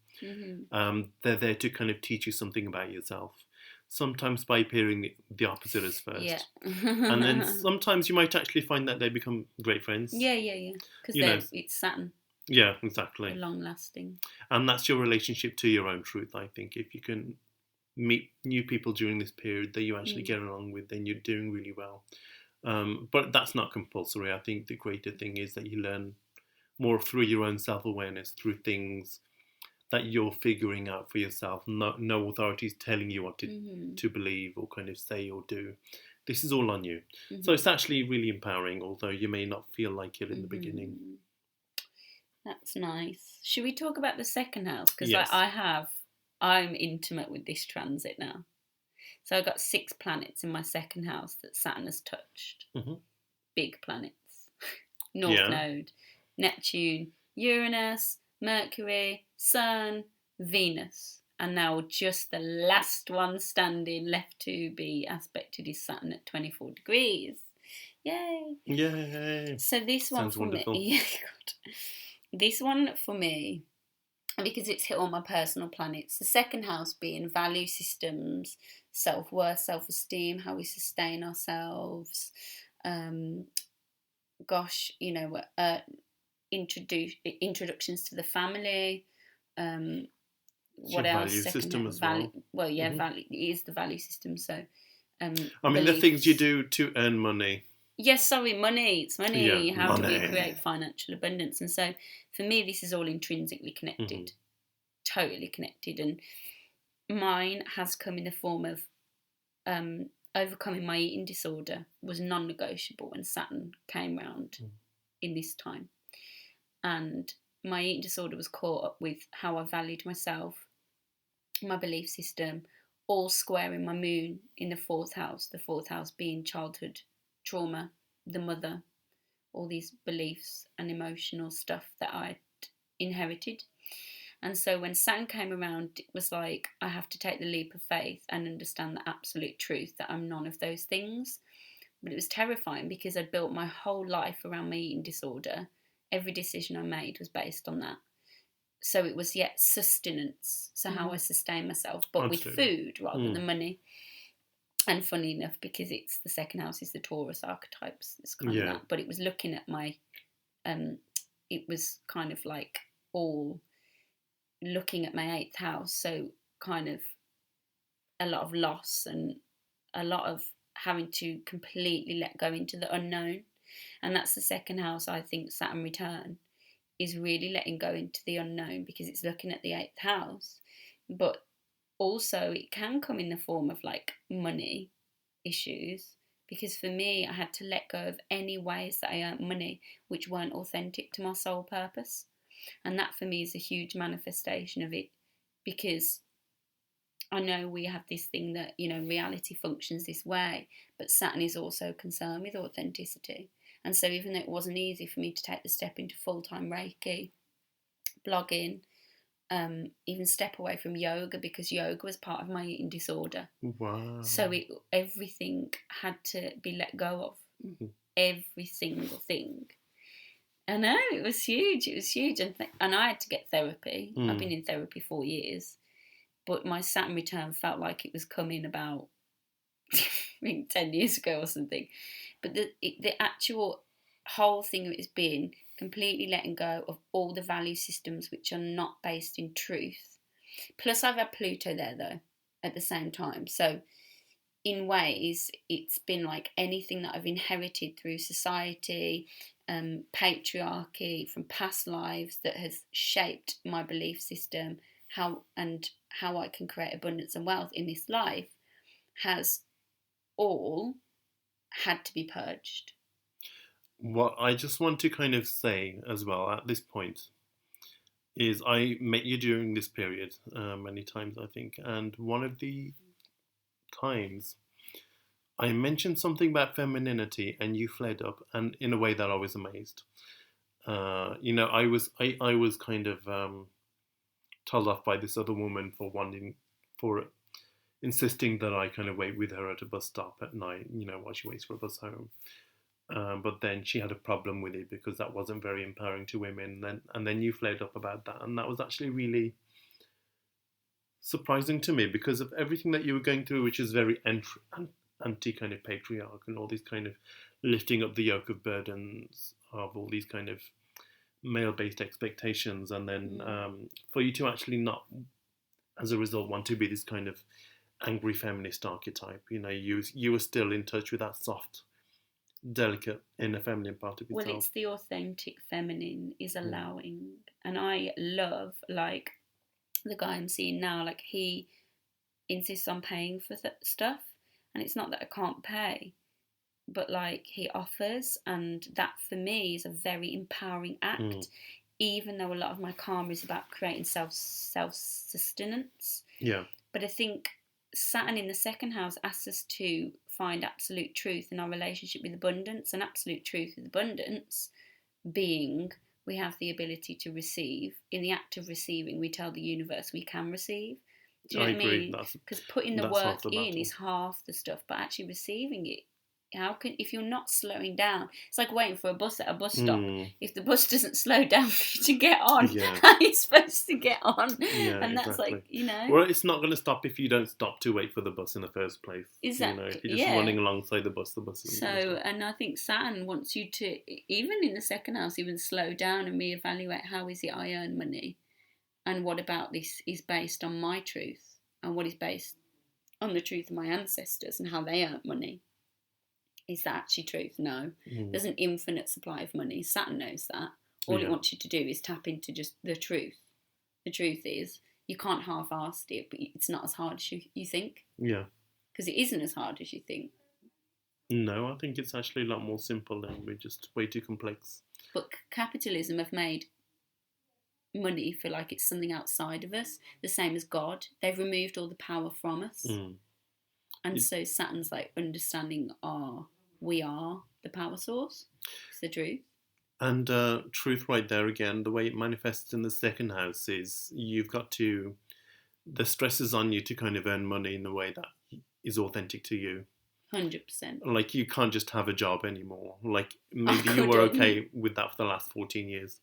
They're there to kind of teach you something about yourself. Sometimes by appearing the opposite as first. Yeah. And then sometimes you might actually find that they become great friends. Yeah. Because it's Saturn. Yeah, exactly. Long lasting. And that's your relationship to your own truth, I think. If you can meet new people during this period that you actually get along with, then you're doing really well. But that's not compulsory. I think the greater thing is that you learn more through your own self-awareness, through things that you're figuring out for yourself. No authorities telling you what to believe or kind of say or do. This is all on you. So it's actually really empowering, although you may not feel like it in the beginning. That's nice. Should we talk about the second house? Because yes. I'm intimate with this transit now. So I've got 6 planets in my second house that Saturn has touched. Big planets. North Node, Neptune, Uranus, Mercury, Sun, Venus. And now just the last one standing left to be aspected is Saturn at 24 degrees. Yay! Yay! So this one for me... This one for me, because it's hit all my personal planets, the second house being value systems, self-worth, self-esteem, how we sustain ourselves, introductions to the family, what else? Value system as well. Well, yeah, value, it is the value system, so... I mean, the things you do to earn money. Yes, sorry, money. It's money. Yeah, How do we create financial abundance? And so, for me, this is all intrinsically connected. Totally connected. And mine has come in the form of overcoming my eating disorder was non-negotiable when Saturn came round in this time. And my eating disorder was caught up with how I valued myself, my belief system, all squaring my moon in the 4th house. The 4th house being childhood trauma, the mother, all these beliefs and emotional stuff that I'd inherited. And so when Saturn came around, it was like I have to take the leap of faith and understand the absolute truth that I'm none of those things. But it was terrifying because I'd built my whole life around my eating disorder. Every decision I made was based on that. So it was sustenance, so how I sustain myself, but Absolutely. with food rather than money. And funny enough, because it's the second house is the Taurus archetypes, it's kind of that. But it was looking at my, it was kind of like all looking at my 8th house. So kind of a lot of loss and a lot of having to completely let go into the unknown. And that's the second house, I think, Saturn Return, is really letting go into the unknown because it's looking at the 8th house. But also it can come in the form of like money issues, because for me I had to let go of any ways that I earned money which weren't authentic to my soul purpose. And that for me is a huge manifestation of it, because I know we have this thing that, reality functions this way, but Saturn is also concerned with authenticity. And so even though it wasn't easy for me to take the step into full-time Reiki, blogging, even step away from yoga, because yoga was part of my eating disorder. Wow. So everything had to be let go of. Every single thing. I know, it was huge. And I had to get therapy. I've been in therapy 4 years. But my Saturn return felt like it was coming about 10 years ago or something. But the actual whole thing of it has been completely letting go of all the value systems which are not based in truth. Plus I've had Pluto there though at the same time. So in ways it's been like anything that I've inherited through society, patriarchy, from past lives that has shaped my belief system, how I can create abundance and wealth in this life, has all had to be purged. What I just want to kind of say as well at this point is I met you during this period many times, I think, and one of the times I mentioned something about femininity and you flared up, and in a way that I was amazed. I was kind of told off by this other woman for insisting that I kind of wait with her at a bus stop at night, while she waits for a bus home. But then she had a problem with it because that wasn't very empowering to women. And then you flared up about that, and that was actually really surprising to me because of everything that you were going through, which is very anti kind of patriarch and all these kind of lifting up the yoke of burdens of all these kind of male-based expectations, and then for you to actually not, as a result, want to be this kind of angry feminist archetype. You were still in touch with that soft, delicate inner feminine part of yourself. Well, it's the authentic feminine is allowing, and I love like the guy I'm seeing now. Like he insists on paying for stuff, and it's not that I can't pay, but like he offers, and that for me is a very empowering act. Even though a lot of my karma is about creating self sustenance. Yeah. But I think Saturn in the second house asks us to find absolute truth in our relationship with abundance, and absolute truth with abundance being we have the ability to receive. In the act of receiving, we tell the universe we can receive. Do you know what I mean? Because putting the work in is half the stuff, but actually receiving it, if you're not slowing down, it's like waiting for a bus at a bus stop. If the bus doesn't slow down for you to get on, how are you supposed to get on? And that's exactly. like, Well, it's not going to stop if you don't stop to wait for the bus in the first place. Exactly. If you're just running alongside the bus isn't. So, and I think Saturn wants you to, even in the second house, even slow down and reevaluate how is it I earn money, and what about this is based on my truth, and what is based on the truth of my ancestors and how they earned money. Is that actually truth? No. There's an infinite supply of money. Saturn knows that. All it wants you to do is tap into just the truth. The truth is, you can't half-arse it, but it's not as hard as you think. Yeah. Because it isn't as hard as you think. No, I think it's actually a lot more simple, and we're just way too complex. But capitalism have made money feel like it's something outside of us, the same as God. They've removed all the power from us. And so Saturn's like understanding we are the power source. It's the truth. And truth right there again, the way it manifests in the second house is you've got to, the stress is on you to kind of earn money in a way that is authentic to you. 100%. Like you can't just have a job anymore. Like maybe you were okay with that for the last 14 years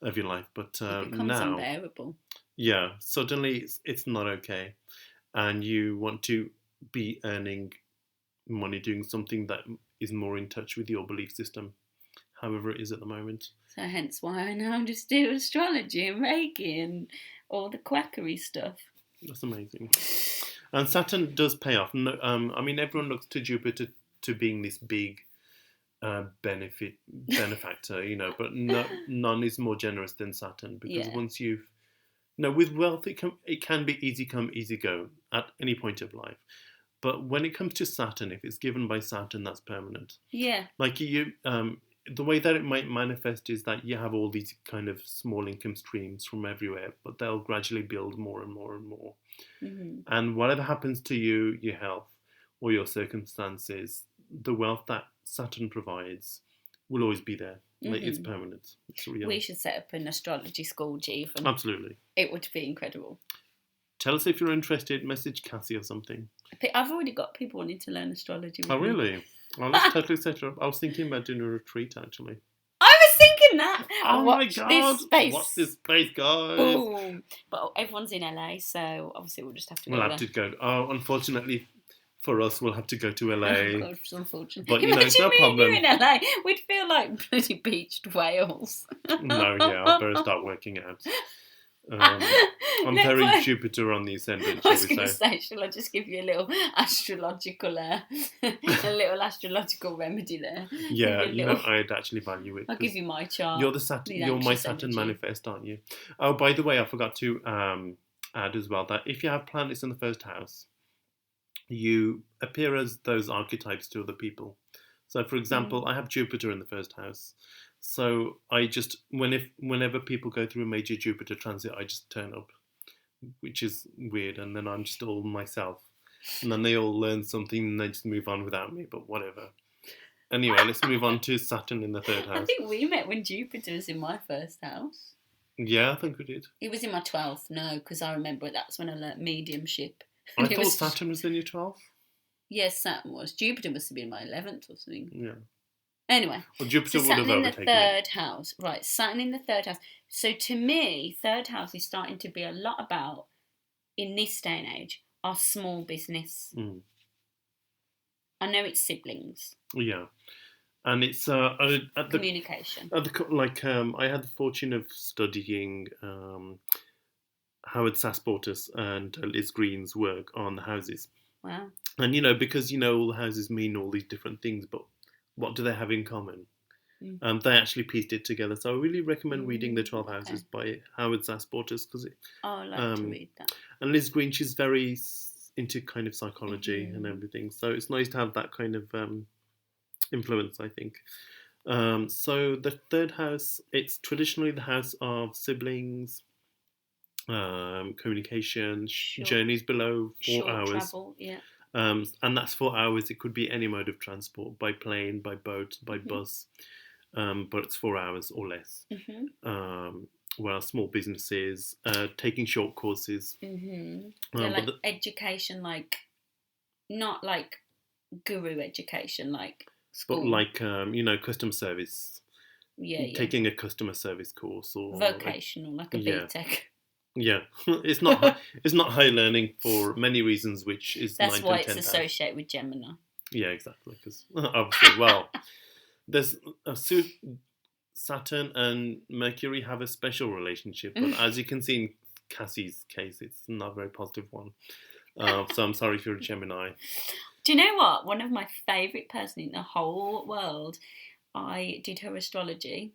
of your life, but it becomes now unbearable. Yeah, suddenly it's not okay, and you want to be earning money doing something that is more in touch with your belief system, however it is at the moment. So hence why I now just do astrology and Reiki and all the quackery stuff. That's amazing. And Saturn does pay off. No, I mean, everyone looks to Jupiter to being this big benefactor, but none is more generous than Saturn, because once you've with wealth, it can be easy come, easy go at any point of life. But when it comes to Saturn, if it's given by Saturn, that's permanent. Yeah. Like the way that it might manifest is that you have all these kind of small income streams from everywhere, but they'll gradually build more and more and more. And whatever happens to you, your health or your circumstances, the wealth that Saturn provides will always be there. Like, it's permanent. It's real. We should set up an astrology school, Jeevan. Absolutely. It would be incredible. Tell us if you're interested. Message Cassie or something. I've already got people wanting to learn astrology with me. Really? Oh, let's totally set her up. I was thinking about doing a retreat, actually. I was thinking that. Oh my God. Watch this space, guys. Boom. But everyone's in LA, so obviously we'll just have to go. We'll have to go. Oh, unfortunately for us, we'll have to go to LA. Oh God, it's unfortunate. But, it's no problem. You in LA, we'd feel like bloody beached whales. No, I better start working out. I'm very Jupiter on the ascendant, shall we say. I was going to say, shall I just give you a little astrological remedy there? Yeah, I'd actually value it. I'll give you my chart. You're my Saturn manifest, aren't you? Oh, by the way, I forgot to add as well that if you have planets in the first house, you appear as those archetypes to other people. So, for example, I have Jupiter in the first house. So I just, whenever people go through a major Jupiter transit, I just turn up, which is weird. And then I'm just all myself. And then they all learn something and they just move on without me, but whatever. Anyway, let's move on to Saturn in the third house. I think we met when Jupiter was in my first house. Yeah, I think we did. It was in my 12th, no, because I remember that's when I learnt mediumship. I thought Saturn was in your 12th. Yes, Saturn was. Jupiter must have been my 11th or something. Yeah. Anyway, well, Jupiter so would have Saturn in the overtaken third house. Right, Saturn in the third house. So to me, third house is starting to be a lot about, in this day and age, our small business. Mm. I know it's siblings. Yeah. And it's at the communication. I had the fortune of studying Howard Sass-Portas and Liz Green's work on the houses. Wow. And because all the houses mean all these different things, but what do they have in common? They actually pieced it together. So I really recommend reading The 12 Houses by Howard Sass-Portas because I'd like to read that. And Liz Green, she's very into kind of psychology and everything. So it's nice to have that kind of influence, I think. So the third house, it's traditionally the house of siblings, communication, journeys below 4 hours. Travel, yeah. And that's 4 hours. It could be any mode of transport, by plane, by boat, by bus, but it's 4 hours or less. Well, small businesses, taking short courses. Like education, like not like guru education, like school. But like, customer service. Yeah. Taking a customer service course or vocational, like a BTEC. Yeah, it's not high learning for many reasons, which is that's why it's associated with Gemini. Yeah, exactly. Because obviously, well, there's Saturn and Mercury have a special relationship, but as you can see in Cassie's case, it's not a very positive one. So I'm sorry if you're a Gemini. Do you know what? One of my favourite person in the whole world, I did her astrology.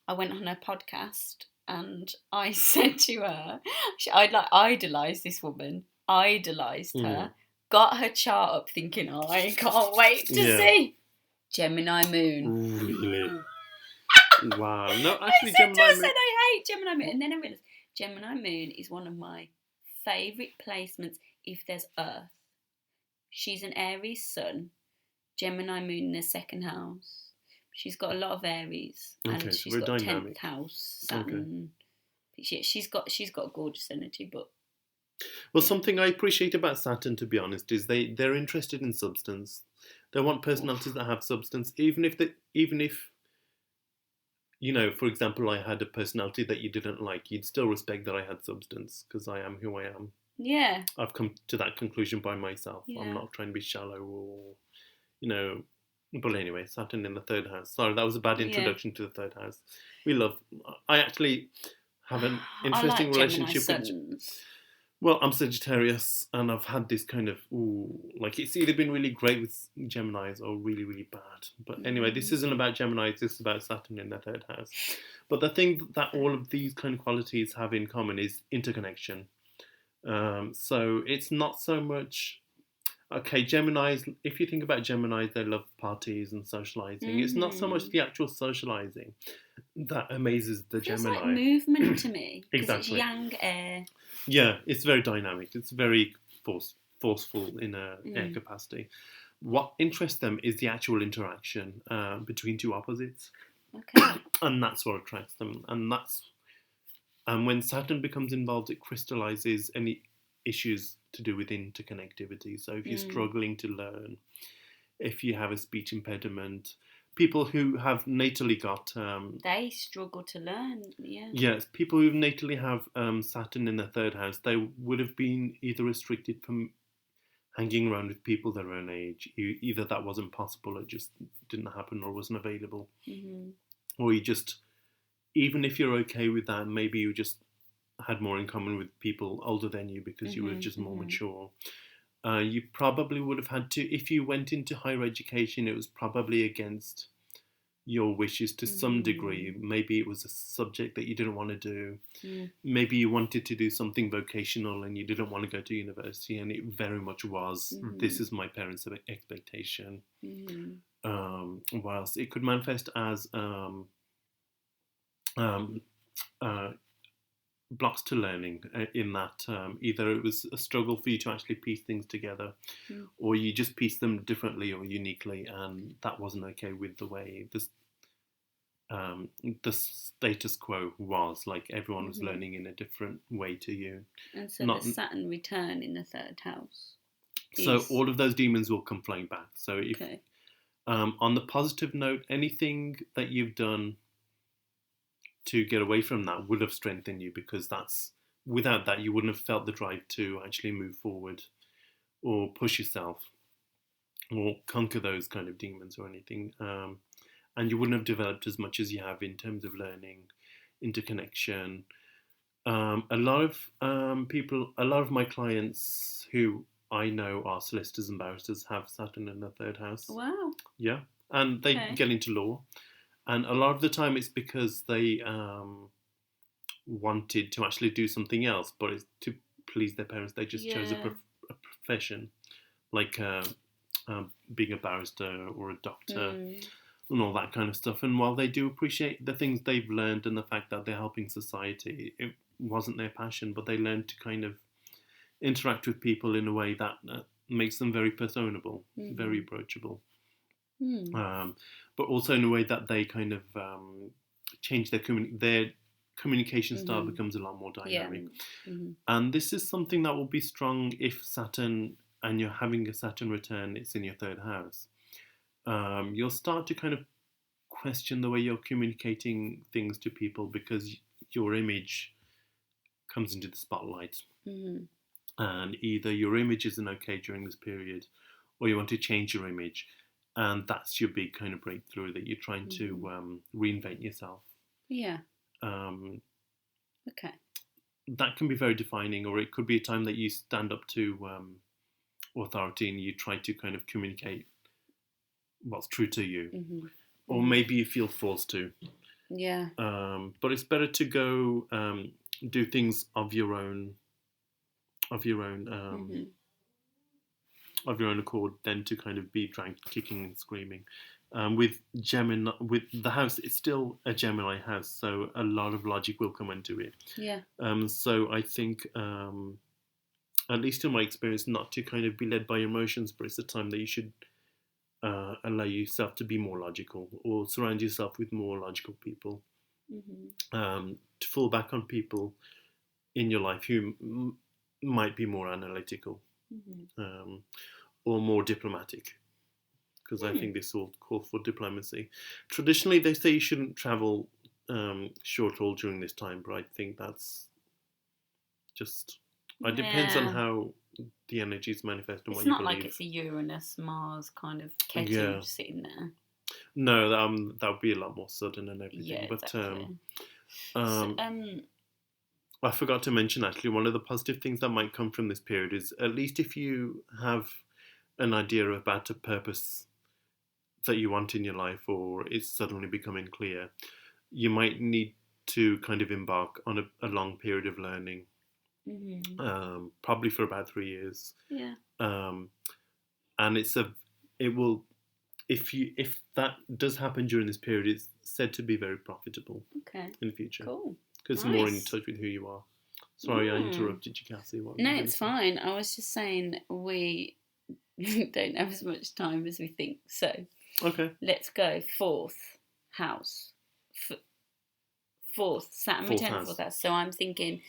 I went on her podcast and I said to her, I'd idolised this woman, idolised her, got her chart up thinking, I can't wait to see. Gemini moon. Really? Wow. No, actually, I said I hate Gemini moon. And then I realised Gemini moon is one of my favourite placements if there's Earth. She's an Aries sun, Gemini moon in the second house. She's got a lot of Aries, and she's got dynamic. 10th house Saturn. Okay. She's got gorgeous energy, but well, something I appreciate about Saturn, to be honest, is they're interested in substance. They want personalities that have substance, even if for example, I had a personality that you didn't like, you'd still respect that I had substance because I am who I am. Yeah. I've come to that conclusion by myself. Yeah. I'm not trying to be shallow or, But anyway, Saturn in the third house. Sorry, that was a bad introduction to the third house. I actually have an interesting relationship with... Well, I'm Sagittarius, and I've had this kind of, it's either been really great with Geminis or really, really bad. But anyway, this isn't about Geminis, this is about Saturn in the third house. But the thing that all of these kind of qualities have in common is interconnection. So it's not so much... Okay, Geminis, if you think about Geminis, they love parties and socialising. It's not so much the actual socialising that amazes the Gemini. It's like movement to me. Exactly. It's yang air. Yeah, it's very dynamic. It's very forceful in air capacity. What interests them is the actual interaction between two opposites. Okay. And that's what attracts them. And when Saturn becomes involved, it crystallises any issues to do with interconnectivity. So if you're struggling to learn, if you have a speech impediment, people who have natally got... they struggle to learn, yeah. Yes, people who natally have Saturn in the third house, they would have been either restricted from hanging around with people their own age. Either that wasn't possible, it just didn't happen or wasn't available. Or you just, even if you're okay with that, maybe you just had more in common with people older than you because you were just more mature. You probably would have had to, if you went into higher education, it was probably against your wishes to some degree. Maybe it was a subject that you didn't want to do. Maybe you wanted to do something vocational and you didn't want to go to university, and it very much was, this is my parents' expectation. Whilst it could manifest as blocks to learning, in that either it was a struggle for you to actually piece things together, or you just piece them differently or uniquely, and that wasn't okay with the way the status quo was. Like, everyone was learning in a different way to you. And so the Saturn return in the third house. So all of those demons will come flying back. So if on the positive note, anything that you've done to get away from that would have strengthened you, because without that you wouldn't have felt the drive to actually move forward or push yourself or conquer those kind of demons or anything. And you wouldn't have developed as much as you have in terms of learning, interconnection. A lot of my clients who I know are solicitors and barristers have Saturn in the third house. Wow. Yeah. And they get into law. And a lot of the time it's because they wanted to actually do something else, but it's to please their parents. They just chose a profession, like being a barrister or a doctor and all that kind of stuff. And while they do appreciate the things they've learned and the fact that they're helping society, it wasn't their passion, but they learned to kind of interact with people in a way that makes them very personable, very approachable. But also in a way that they kind of change their communication style becomes a lot more dynamic. And this is something that will be strong if Saturn, and you're having a Saturn return, it's in your third house. You'll start to kind of question the way you're communicating things to people, because your image comes into the spotlight. And either your image isn't okay during this period, or you want to change your image. And that's your big kind of breakthrough, that you're trying to reinvent yourself. Yeah. That can be very defining, or it could be a time that you stand up to authority and you try to kind of communicate what's true to you. Or maybe you feel forced to. Yeah. But it's better to go do things of your own accord than to kind of be dragged kicking and screaming. With Gemini, with the house, it's still a Gemini house, so a lot of logic will come into it. Yeah. So I think, at least in my experience, not to kind of be led by emotions, but it's a time that you should allow yourself to be more logical, or surround yourself with more logical people. To fall back on people in your life who might be more analytical. Or more diplomatic, because I think this all calls for diplomacy. Traditionally, they say you shouldn't travel short haul during this time, but I think that's just... It depends on how the energies manifest and what you believe. It's not like it's a Uranus-Mars kind of kettle sitting there. No, that would be a lot more sudden and everything. Yeah, but exactly. I forgot to mention, actually, one of the positive things that might come from this period is, at least if you have an idea about a purpose that you want in your life, or it's suddenly becoming clear, you might need to kind of embark on a long period of learning, probably for about 3 years. Yeah. And if that does happen during this period, it's said to be very profitable in the future. Cool. Because you're more in touch with who you are. Sorry, I interrupted you, Cassie. No, it's fine. I was just saying we don't have as much time as we think. So, let's go. Fourth house. Fourth. Saturn return fourth house. So I'm thinking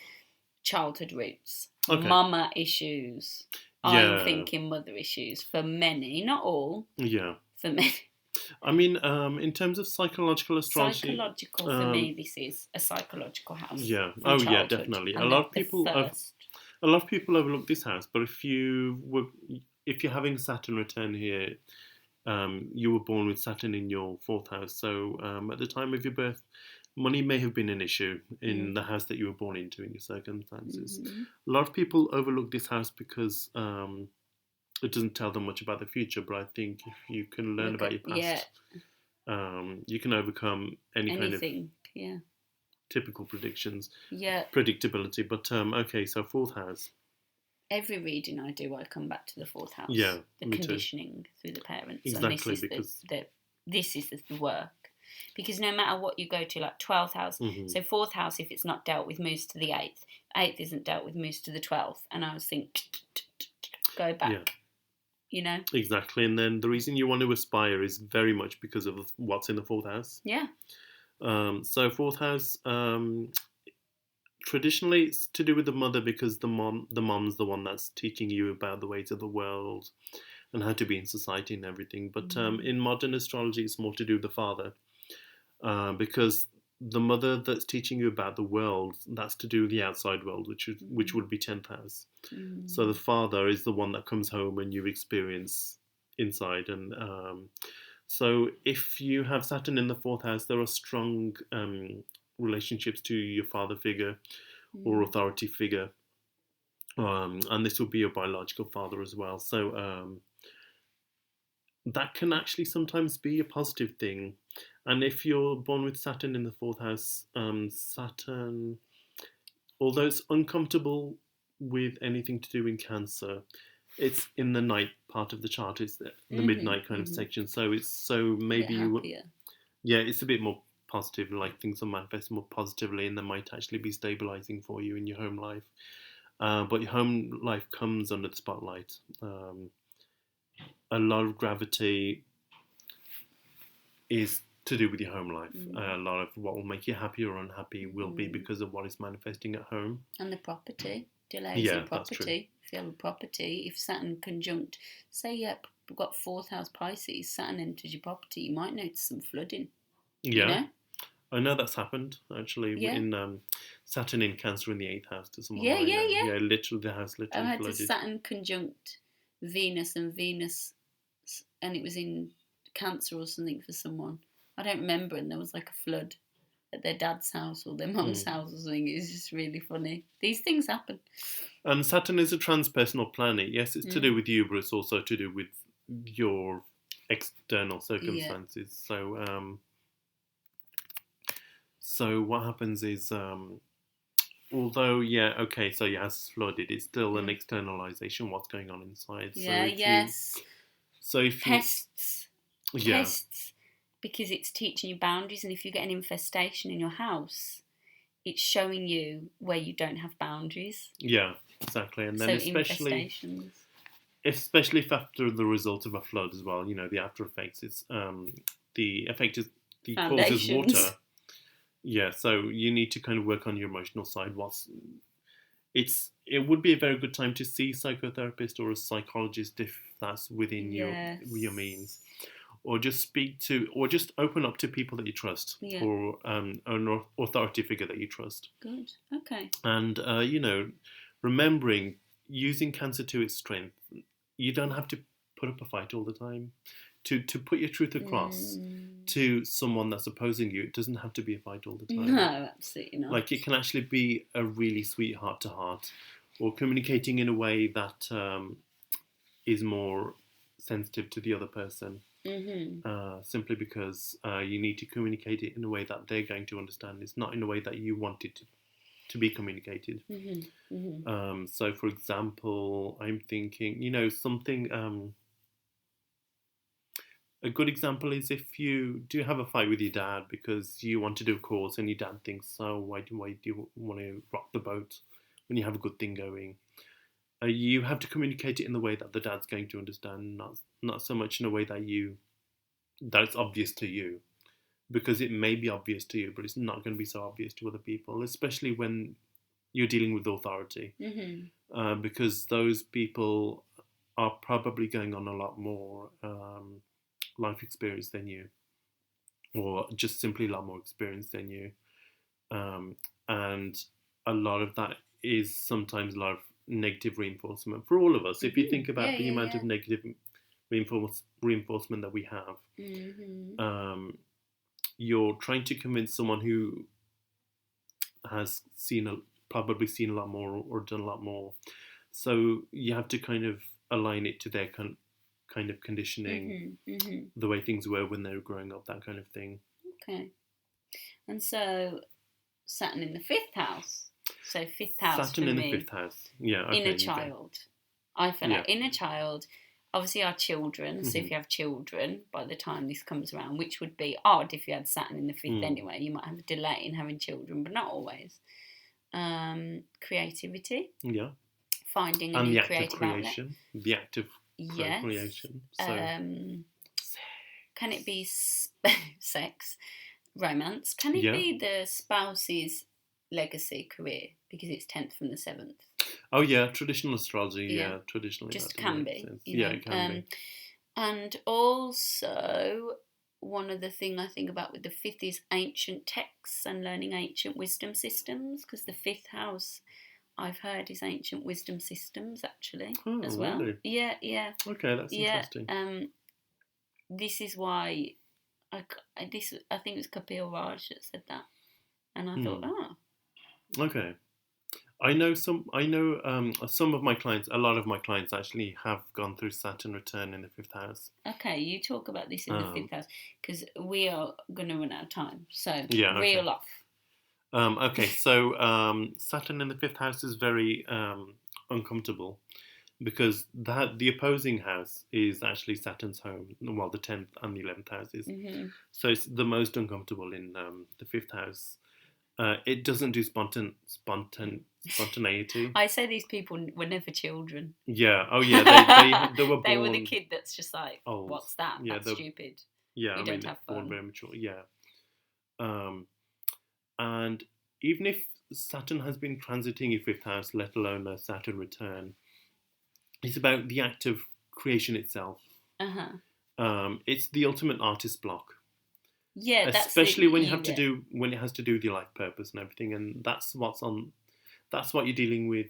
childhood roots. Mama issues. I'm thinking mother issues. For many, not all. Yeah. For many. I mean, in terms of psychological astrology... Psychological, for me, this is a psychological house. Yeah. Oh, yeah, definitely. A lot of people overlook this house, but if you're having Saturn return here, you were born with Saturn in your fourth house, so at the time of your birth, money may have been an issue in the house that you were born into, in your circumstances. A lot of people overlook this house because... it doesn't tell them much about the future, but I think if you can learn about your past You can overcome anything. Typical predictions. Yeah. Predictability. But okay, so fourth house. Every reading I do, I come back to the fourth house. Yeah, the conditioning through the parents. Exactly, and this is the work. Because no matter what you go to, like 12th house, so fourth house, if it's not dealt with, moves to the 8th. 8th isn't dealt with, moves to the 12th. And I was thinking, go back, you know? Exactly. And then the reason you want to aspire is very much because of what's in the fourth house. Yeah. So fourth house, traditionally it's to do with the mother, because the mom's the one that's teaching you about the ways of the world and how to be in society and everything. But in modern astrology, it's more to do with the father. Because the mother that's teaching you about the world, that's to do with the outside world, which would be 10th house. So the father is the one that comes home and you experience inside. And so if you have Saturn in the fourth house, there are strong relationships to your father figure or authority figure. And this would be your biological father as well. So that can actually sometimes be a positive thing. And if you're born with Saturn in the fourth house, Saturn, although it's uncomfortable with anything to do in Cancer, it's in the night part of the chart. It's the midnight kind of section. So maybe it's a bit more positive. Like things will manifest more positively, and they might actually be stabilizing for you in your home life. But your home life comes under the spotlight. A lot of gravity is to do with your home life. A lot of what will make you happy or unhappy will be because of what is manifesting at home. And the property. Delays in property. If you have a property, if Saturn conjunct, say we've got fourth house Pisces, Saturn enters your property, you might notice some flooding. Yeah. You know? I know that's happened, actually, in Saturn in Cancer in the 8th house to someone. Yeah. Literally, the house literally I had flooded. Saturn conjunct Venus, and it was in Cancer or something for someone. I don't remember, and there was like a flood at their dad's house or their mum's house or something. It's just really funny. These things happen. And Saturn is a transpersonal planet. Yes, it's to do with you, but it's also to do with your external circumstances. Yeah. So what happens is, although, so your house is flooded, it's still an externalization, what's going on inside. So if Pests. Because it's teaching you boundaries, and if you get an infestation in your house, it's showing you where you don't have boundaries. Yeah, exactly. And then especially if after the result of a flood as well, the after effects, it's the effect is the causes water. Yeah, so you need to kind of work on your emotional side. It would be a very good time to see a psychotherapist or a psychologist if that's within your means. Or just or just open up to people that you trust, or an authority figure that you trust. Good. Okay. And remembering using Cancer to its strength, you don't have to put up a fight all the time. To put your truth across to someone that's opposing you, it doesn't have to be a fight all the time. No, absolutely not. Like, it can actually be a really sweet heart-to-heart, or communicating in a way that is more sensitive to the other person. Simply because you need to communicate it in a way that they're going to understand. It's not in a way that you want it to be communicated. So, for example, I'm thinking, something... a good example is if you do have a fight with your dad because you want to do a course and your dad thinks, why do you want to rock the boat when you have a good thing going? You have to communicate it in the way that the dad's going to understand, not so much in a way that it's obvious to you, because it may be obvious to you, but it's not going to be so obvious to other people, especially when you're dealing with authority, because those people are probably going on a lot more life experience than you, or just simply a lot more experience than you, and a lot of that is sometimes a lot of negative reinforcement for all of us. If you think about the amount of negative reinforcement that we have, you're trying to convince someone who has probably seen a lot more or done a lot more, so you have to kind of align it to their kind kind of conditioning, the way things were when they were growing up, that kind of thing. Okay. And so Saturn in the 5th house. So 5th house Saturn for in me, the 5th house. Yeah, okay. Inner child. I feel like inner child, obviously our children, so if you have children by the time this comes around, which would be odd if you had Saturn in the 5th anyway, you might have a delay in having children, but not always. Creativity. Yeah. Finding a new creative outlet. The act of creation. So. Can it be sex, romance? Can it be the spouse's legacy, career? Because it's 10th from the 7th. Oh yeah, traditional astrology. Traditionally. Just can be. It can be. And also, one of the things I think about with the 5th is ancient texts and learning ancient wisdom systems, because the 5th house, I've heard, is ancient wisdom systems actually as well. Really? Yeah. Okay, that's interesting. This is why I think it was Kapil Raj that said that, and I thought, okay. I know some of my clients. A lot of my clients actually have gone through Saturn return in the 5th house. Okay, you talk about this in the 5th house because we are going to run out of time. So reel off. Okay, so Saturn in the 5th house is very uncomfortable because the opposing house is actually Saturn's home. Well, the 10th and the 11th houses. So it's the most uncomfortable in the 5th house. It doesn't do spontaneity. I say these people were never children. Yeah. Oh, yeah. They were born. They were the kid that's just like, old. What's that? Yeah, that's stupid. Yeah, don't have fun. Born very mature. Yeah. And even if Saturn has been transiting your 5th house, let alone a Saturn return, it's about the act of creation itself. It's the ultimate artist block. Yeah, especially when it has to do with your life purpose and everything, and that's what you're dealing with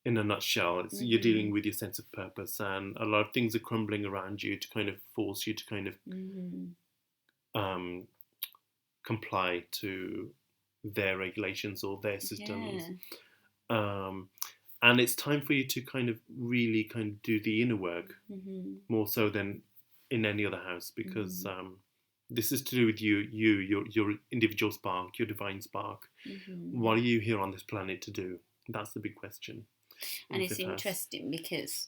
in a nutshell. You're dealing with your sense of purpose, and a lot of things are crumbling around you to kind of force you to kind of comply to their regulations or their systems. And it's time for you to kind of really kind of do the inner work more so than in any other house, because this is to do with your individual spark, your divine spark. What are you here on this planet to do? That's the big question. And it's interesting because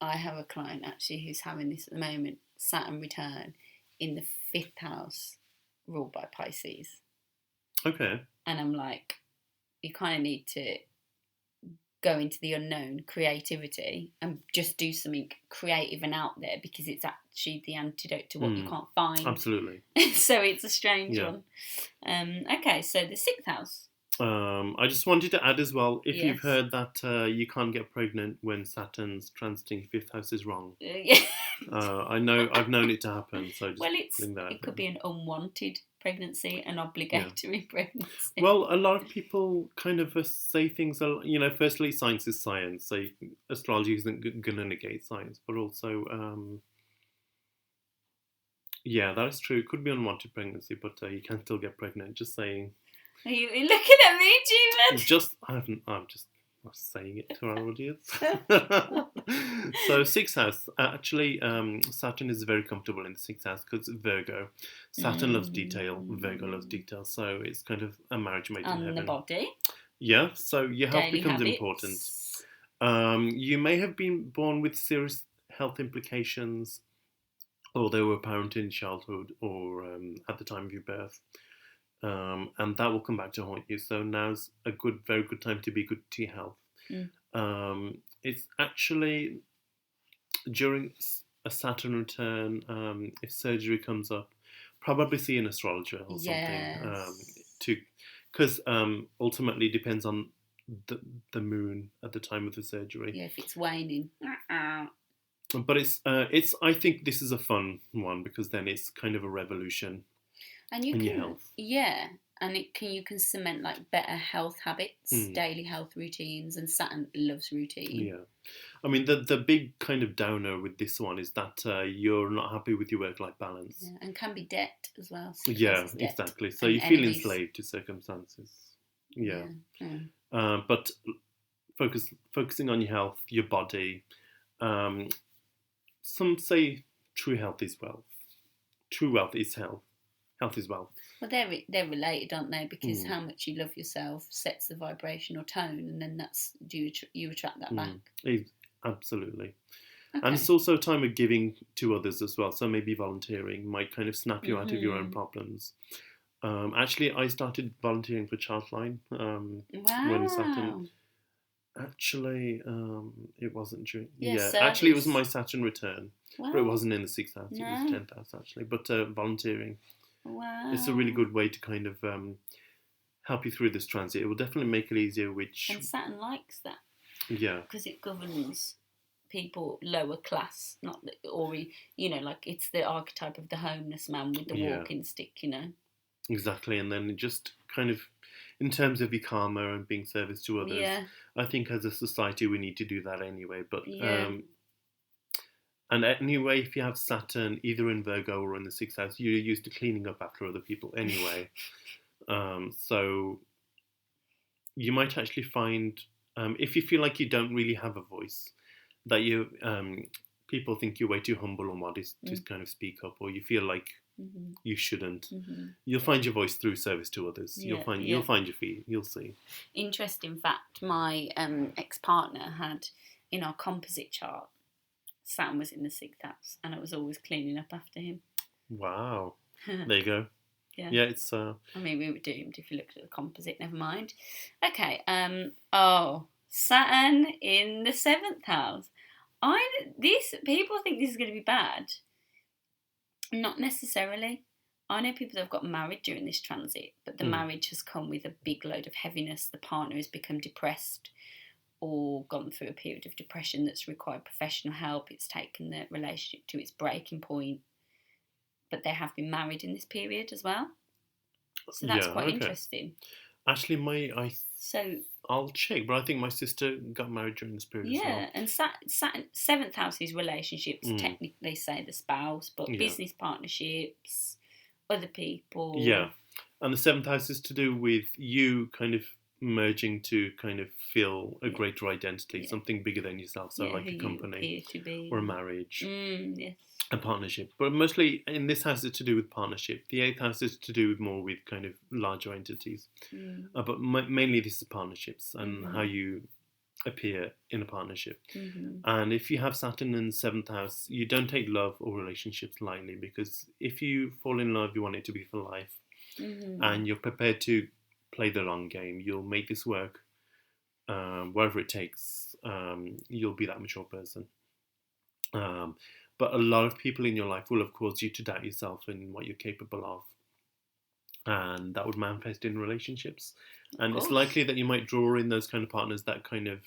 I have a client actually who's having this at the moment, Saturn return in the 5th house, ruled by Pisces. Okay. And I'm like, you kind of need to go into the unknown, creativity, and just do something creative and out there, because it's actually the antidote to what you can't find. Absolutely. So it's a strange one. Okay, so the 6th house. I just wanted to add as well, if you've heard that you can't get pregnant when Saturn's transiting 5th house is wrong. I know, I've known it to happen. So just it could be an unwanted pregnancy, an obligatory pregnancy. Well, a lot of people kind of say things, firstly, science is science, so astrology isn't going to negate science, but also, that is true. It could be unwanted pregnancy, but you can still get pregnant, just saying. Are you looking at me, Jeevan? I'm just saying it to our audience. So 6th house, actually, Saturn is very comfortable in the 6th house because Virgo. Saturn loves detail, Virgo loves detail, so it's kind of a marriage made in heaven. And the body. Yeah, so your health Daily becomes habits. important. You may have been born with serious health implications, or they were apparent in childhood or at the time of your birth. And that will come back to haunt you. So now's a very good time to be good to your health. It's actually during a Saturn return, if surgery comes up, probably see an astrologer or something. Because ultimately depends on the moon at the time of the surgery. Yeah, if it's waning. But it's I think this is a fun one, because then it's kind of a revolution. And you can, your health. Yeah, and you can cement like better health habits, daily health routines, and Saturn loves routine. Yeah, I mean the big kind of downer with this one is that you're not happy with your work-life balance. Yeah, and can be debt as well. So exactly. So you feel enslaved to circumstances. Yeah. But focusing on your health, your body. some say true health is wealth. True wealth is health. Health is wealth. Well, they're related, aren't they? Because how much you love yourself sets the vibrational tone, and then you attract that back. Absolutely. Okay. And it's also a time of giving to others as well. So maybe volunteering might kind of snap you out of your own problems. Actually, I started volunteering for Childline. When Saturn. Actually, it wasn't during. Actually, it was my Saturn return, but it wasn't in the 6th house. It was 10th house actually. But volunteering, it's a really good way to kind of help you through this transit. It will definitely make it easier. And Saturn likes that. Yeah, because it governs people lower class, like it's the archetype of the homeless man with the walking stick. Exactly, and then it just kind of, in terms of your karma and being service to others, I think as a society we need to do that anyway. But and anyway, if you have Saturn either in Virgo or in the 6th house, you're used to cleaning up after other people anyway. So you might actually find, if you feel like you don't really have a voice, that people think you're way too humble or modest to kind of speak up, or you feel like you shouldn't. You'll find your voice through service to others. You'll find your feet. You'll see. Interesting fact: my ex-partner had in our composite chart, Saturn was in the 6th house, and I was always cleaning up after him. Wow! There you go. Yeah, it's. I mean, we were doomed if you looked at the composite. Never mind. Okay. Saturn in the 7th house. People think this is going to be bad. Not necessarily. I know people that have got married during this transit, but the marriage has come with a big load of heaviness. The partner has become depressed or gone through a period of depression that's required professional help. It's taken the relationship to its breaking point. But they have been married in this period as well. So that's quite interesting. Actually, I'll check, but I think my sister got married during this period as well. Yeah, and 7th house is relationships, technically say the spouse, but business partnerships, other people. Yeah, and the 7th house is to do with you kind of merging to kind of feel a greater identity, something bigger than yourself, so like a company or a marriage. Yes. A partnership, but mostly in this house it's to do with partnership. The 8th house is to do with more with kind of larger entities, but mainly this is partnerships and how you appear in a partnership. And if you have Saturn in the 7th house, you don't take love or relationships lightly, because if you fall in love, you want it to be for life, and you're prepared to play the long game. You'll make this work, wherever it takes. You'll be that mature person. But a lot of people in your life will have caused you to doubt yourself and what you're capable of. And that would manifest in relationships. And it's likely that you might draw in those kind of partners that kind of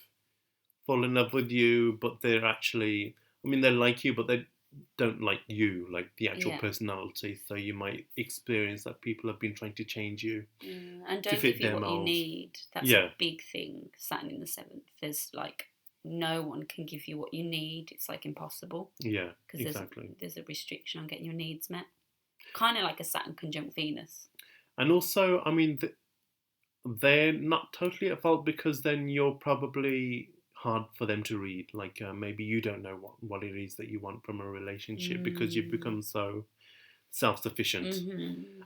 fall in love with you, but they're actually, they like you, but they don't like you, like the actual personality. So you might experience that people have been trying to change you. And don't give you what you need. That's a big thing, Saturn in the 7th. There's no one can give you what you need. It's impossible. Yeah, because there's a restriction on getting your needs met. Kind of like a Saturn conjunct Venus. And also, they're not totally at fault, because then you're probably hard for them to read. Maybe you don't know what it is that you want from a relationship because you've become so self-sufficient.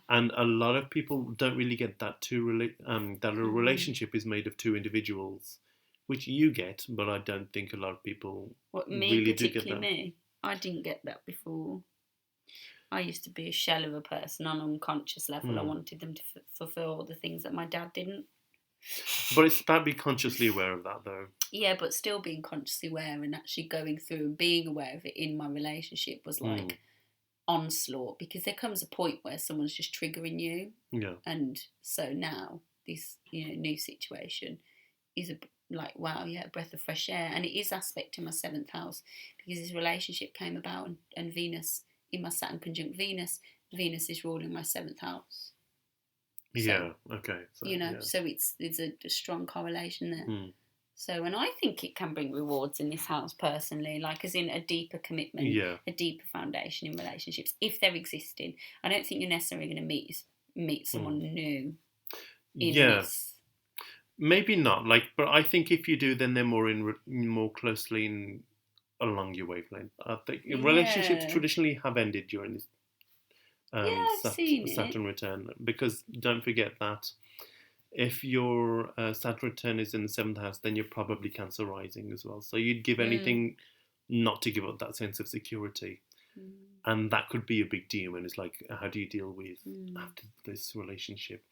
And a lot of people don't really get that that a relationship is made of two individuals, which you get, but I don't think a lot of people really do get that. Me? I didn't get that before. I used to be a shell of a person on an unconscious level. I wanted them to fulfill all the things that my dad didn't. But it's about being consciously aware of that, though. Yeah, but still being consciously aware and actually going through and being aware of it in my relationship was onslaught, because there comes a point where someone's just triggering you. Yeah. And so now this new situation is a breath of fresh air, and it is aspect to my 7th house, because this relationship came about, and Venus in my Saturn conjunct Venus is ruling my 7th house. So, okay. So, so it's a strong correlation there. So, and I think it can bring rewards in this house personally, as in a deeper commitment, a deeper foundation in relationships, if they're existing. I don't think you're necessarily going to meet someone new in this. Maybe not, but I think if you do, then they're more closely in along your wavelength. I think relationships traditionally have ended during this Saturn return, because don't forget that if your Saturn return is in the 7th house, then you're probably Cancer rising as well. So you'd give anything not to give up that sense of security. And that could be a big deal. And it's like, how do you deal with after this relationship?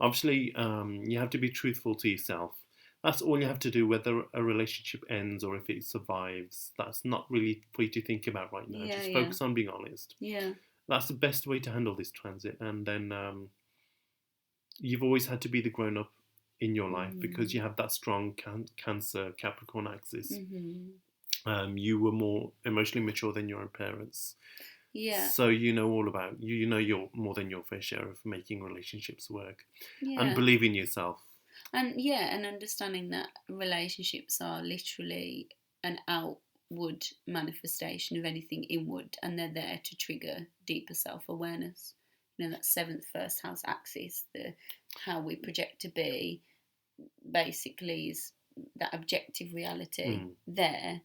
Obviously, you have to be truthful to yourself. That's all you have to do, whether a relationship ends or if it survives. That's not really for you to think about right now. Just focus on being honest. Yeah. That's the best way to handle this transit. And then you've always had to be the grown-up in your life because you have that strong Cancer Capricorn axis. You were more emotionally mature than your own parents. Yeah. So you know all about, you know you're more than your fair share of making relationships work. And believe in yourself. And and understanding that relationships are literally an outward manifestation of anything inward, and they're there to trigger deeper self-awareness. You know, that 7th first house axis, how we project to be, basically is that objective reality there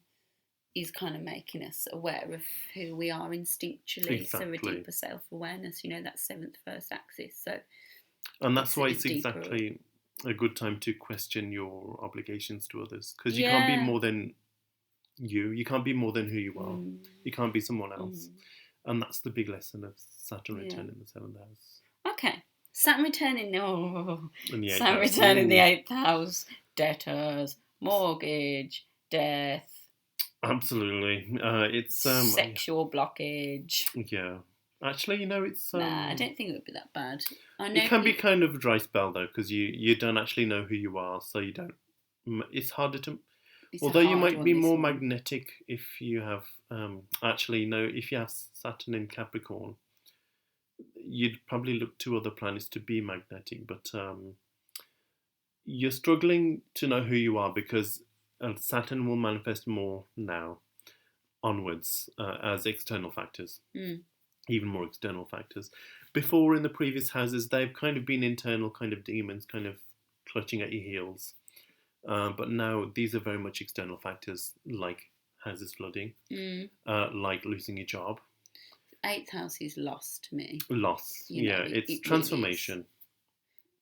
is kind of making us aware of who we are instinctually. So a deeper self-awareness, you know, that 7th first axis. So, and that's why it's exactly a good time to question your obligations to others, because you can't be more than you can't be more than who you are. You can't be someone else. And that's the big lesson of Saturn return in the 7th house. Okay, Saturn return in the 8th house. Debtors, mortgage, death. Absolutely. It's sexual blockage. Yeah. Actually, you know, it's... I don't think it would be that bad. It can be kind of a dry spell, though, because you don't actually know who you are, so you don't... It's harder to... Although you might be more magnetic if you have... Actually, no, if you have Saturn in Capricorn, you'd probably look to other planets to be magnetic, but you're struggling to know who you are because Saturn will manifest more now onwards as external factors. Even more external factors. Before, in the previous houses, they've kind of been internal kind of demons, kind of clutching at your heels. But now these are very much external factors, like houses flooding, like losing your job. 8th house is loss to me. Loss, it's transformation. Really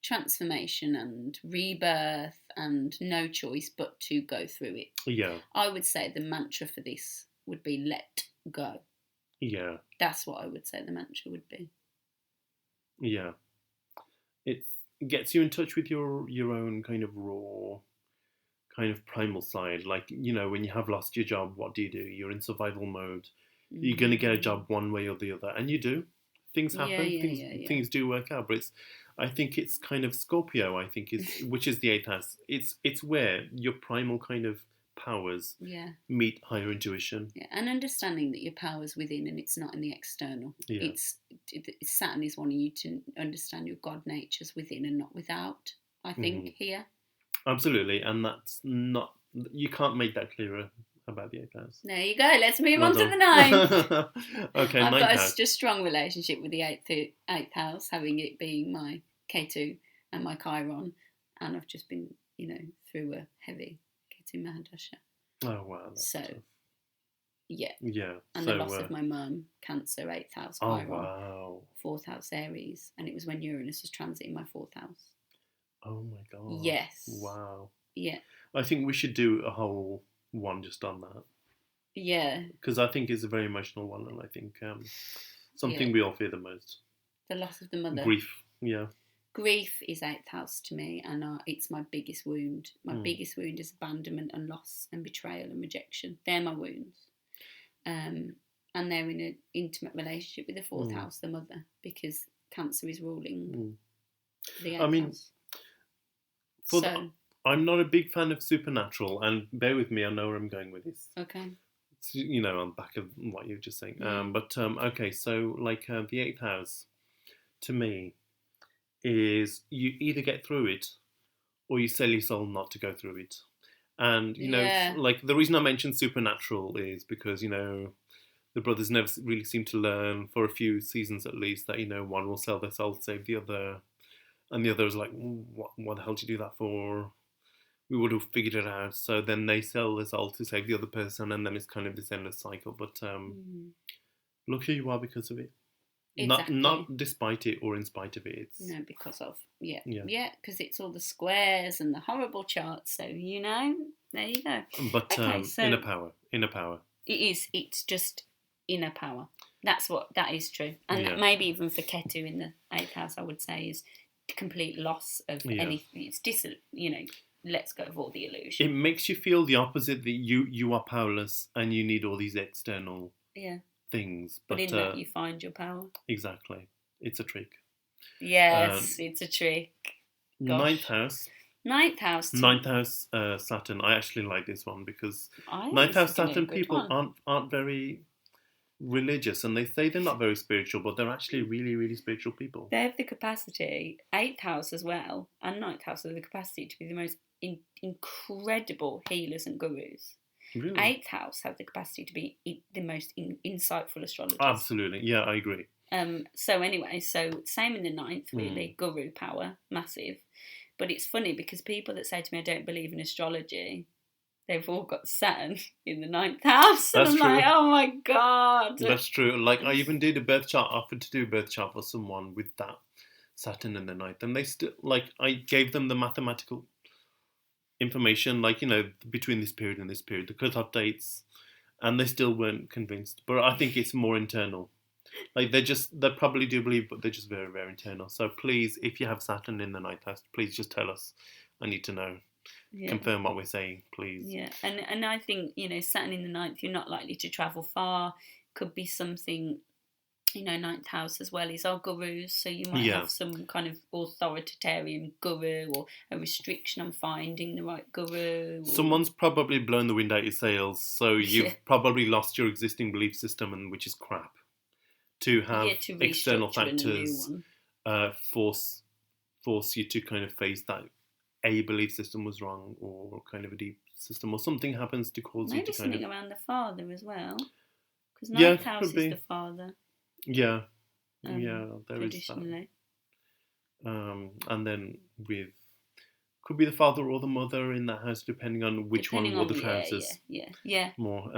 transformation and rebirth and no choice but to go through it. Yeah. I would say the mantra for this would be let go. Yeah. That's what I would say the mantra would be. Yeah. It gets you in touch with your own kind of raw, kind of primal side. Like, you know, when you have lost your job, what do? You're in survival mode. You're going to get a job one way or the other. And you do. Things happen. Things do work out. But I think it's kind of Scorpio, which is the 8th house. It's where your primal kind of powers meet higher intuition. Yeah, and understanding that your power's within and it's not in the external. Yeah. Saturn is wanting you to understand your God nature's within and not without, I think, here. Absolutely, and that's not... You can't make that clearer about the 8th house. There you go, let's move on to the 9th. Okay, I've 9th got house. a strong relationship with the 8th house, having it being my K2 and my Chiron, and I've just been, through a heavy Ketu Mahadasha. Oh, wow. So, tough. Yeah. And so, the loss of my mum, Cancer, 8th house, Chiron, oh, wow. 4th house, Aries, and it was when Uranus was transiting my 4th house. Oh, my God. Yes. Wow. Yeah. I think we should do a whole one just on that. Yeah. Because I think it's a very emotional one, and I think something we all fear the most. The loss of the mother. Grief, yeah. Grief is 8th house to me, and it's my biggest wound. My biggest wound is abandonment and loss and betrayal and rejection. They're my wounds. And they're in an intimate relationship with the 4th house, the mother, because Cancer is ruling the 8th house. I'm not a big fan of supernatural, and bear with me, I know where I'm going with this. Okay. It's, on the back of what you were just saying. Okay, so like the 8th house, to me, is you either get through it or you sell your soul not to go through it. And, like the reason I mentioned supernatural is because, the brothers never really seem to learn, for a few seasons at least, that, one will sell their soul to save the other. And the other is like, what the hell do you do that for? we would have figured it out. So then they sell this all to save the other person, and then it's kind of this endless cycle. But look who you are because of it. Exactly. Not despite it or in spite of it. It's no, because of because it's all the squares and the horrible charts. So there you go. But okay, so inner power. It is. It's just inner power. That is true. And maybe even for Ketu in the 8th house, I would say is complete loss of anything. It's let's go of all the illusion. It makes you feel the opposite, that you are powerless and you need all these external things. But in that you find your power. Exactly. It's a trick. Yes, it's a trick. Gosh. 9th house. 9th house Saturn. I actually like this one because 9th house Saturn people aren't very religious, and they say they're not very spiritual, but they're actually really, really spiritual people. They have the capacity, 8th house as well, and 9th house have the capacity to be the most incredible healers and gurus. Really? 8th house have the capacity to be the most insightful astrologers. Absolutely, yeah, I agree. So anyway, same in the 9th, really, guru power, massive. But it's funny because people that say to me, I don't believe in astrology, they've all got Saturn in the 9th house. And I'm like, oh my God. That's true. Like, I even did a birth chart, offered to do a birth chart for someone with that Saturn in the 9th. And they still, I gave them the mathematical information, between this period and this period, the cut-off dates, and they still weren't convinced. But I think it's more internal. They probably do believe, but they're just very, very internal. So please, if you have Saturn in the 9th house, please just tell us. I need to know. Confirm what we're saying, please. Yeah, and I think, Saturn in the 9th, you're not likely to travel far. Could be something, 9th house as well is our gurus. So you might have some kind of authoritarian guru or a restriction on finding the right guru. Someone's probably blown the wind out your sails. So you've probably lost your existing belief system, which is crap. To have external factors force you to kind of face that a belief system was wrong, or kind of a deep system, or something happens to cause you to kind of... Maybe something around the father as well. Because 9th house is the father. Yeah. There is that. And then could be the father or the mother in that house, depending on which one of the houses. Yeah. More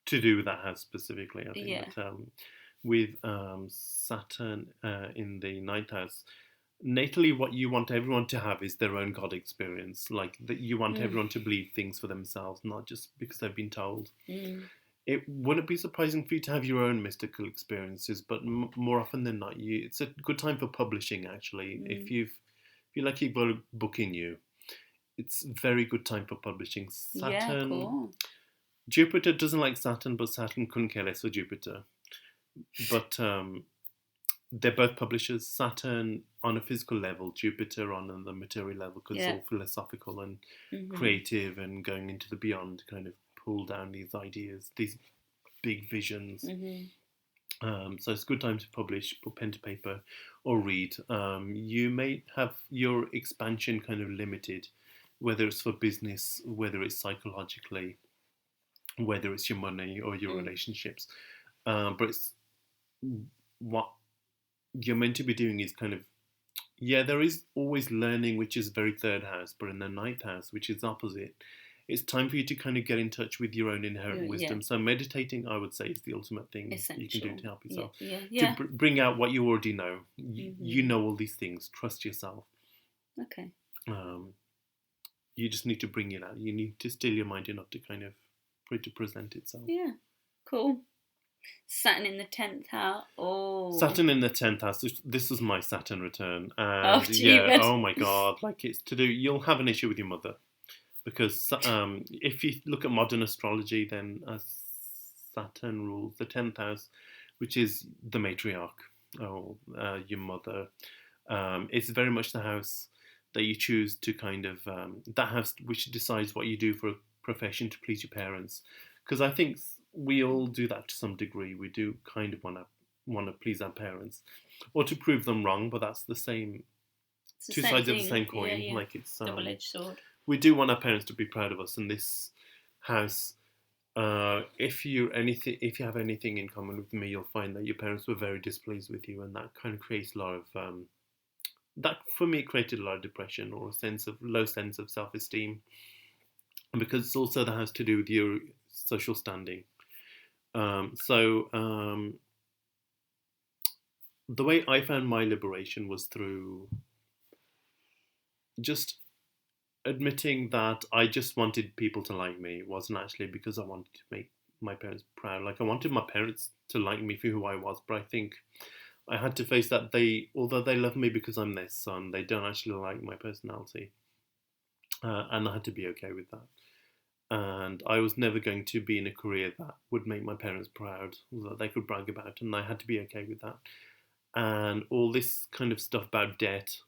to do with that house specifically, I think. Yeah. But, with Saturn in the 9th house, natally, what you want everyone to have is their own God experience. That you want everyone to believe things for themselves, not just because they've been told. It wouldn't be surprising for you to have your own mystical experiences, but more often than not, it's a good time for publishing. Actually, if you like your book in you, it's a very good time for publishing. Saturn, cool. Jupiter doesn't like Saturn, but Saturn couldn't care less for Jupiter. But they're both publishers. Saturn on a physical level, Jupiter on the material level, because it's all philosophical and creative and going into the beyond to kind of pull down these ideas, these big visions. So it's a good time to publish, put pen to paper, or read. You may have your expansion kind of limited, whether it's for business, whether it's psychologically, whether it's your money or your relationships. But it's what you're meant to be doing is kind of, there is always learning, which is very 3rd house, but in the 9th house, which is opposite, it's time for you to kind of get in touch with your own inherent wisdom. So meditating, I would say, is the ultimate thing you can do to help yourself. To bring out what you already know. You know all these things. Trust yourself. Okay. You just need to bring it out. You need to still your mind enough to kind of, for it to present itself. Yeah. Cool. Saturn in the 10th house. Oh. Saturn in the 10th house. This was my Saturn return. And oh my God. It's to do, you'll have an issue with your mother. Because if you look at modern astrology, then Saturn rules the 10th house, which is the matriarch, your mother. It's very much the house that you choose to kind of, that house which decides what you do for a profession to please your parents. Because I think we all do that to some degree. We do kind of want to please our parents, or to prove them wrong. But that's the same. Two sides of the same coin. It's double-edged sword. We do want our parents to be proud of us. In this house, if you have anything in common with me, you'll find that your parents were very displeased with you, and that kind of creates a lot of that for me created a lot of depression or low sense of self-esteem, because it's also that has to do with your social standing. So the way I found my liberation was through just admitting that I just wanted people to like me. It wasn't actually because I wanted to make my parents proud. Like, I wanted my parents to like me for who I was, but I think I had to face that although they love me because I'm their son, they don't actually like my personality. And I had to be okay with that. And I was never going to be in a career that would make my parents proud, that they could brag about, and I had to be okay with that. And all this kind of stuff about debt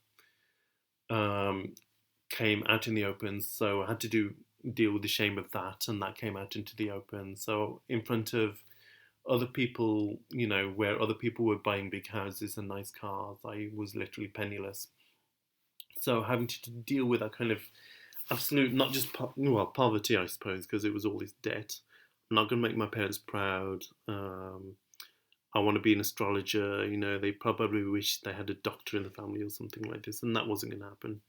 came out in the open, so I had to deal with the shame of that, and that came out into the open. So in front of other people, where other people were buying big houses and nice cars, I was literally penniless. So having to deal with that kind of absolute, not just poverty, I suppose, because it was all this debt. I'm not going to make my parents proud. I want to be an astrologer. They probably wish they had a doctor in the family or something like this, and that wasn't going to happen.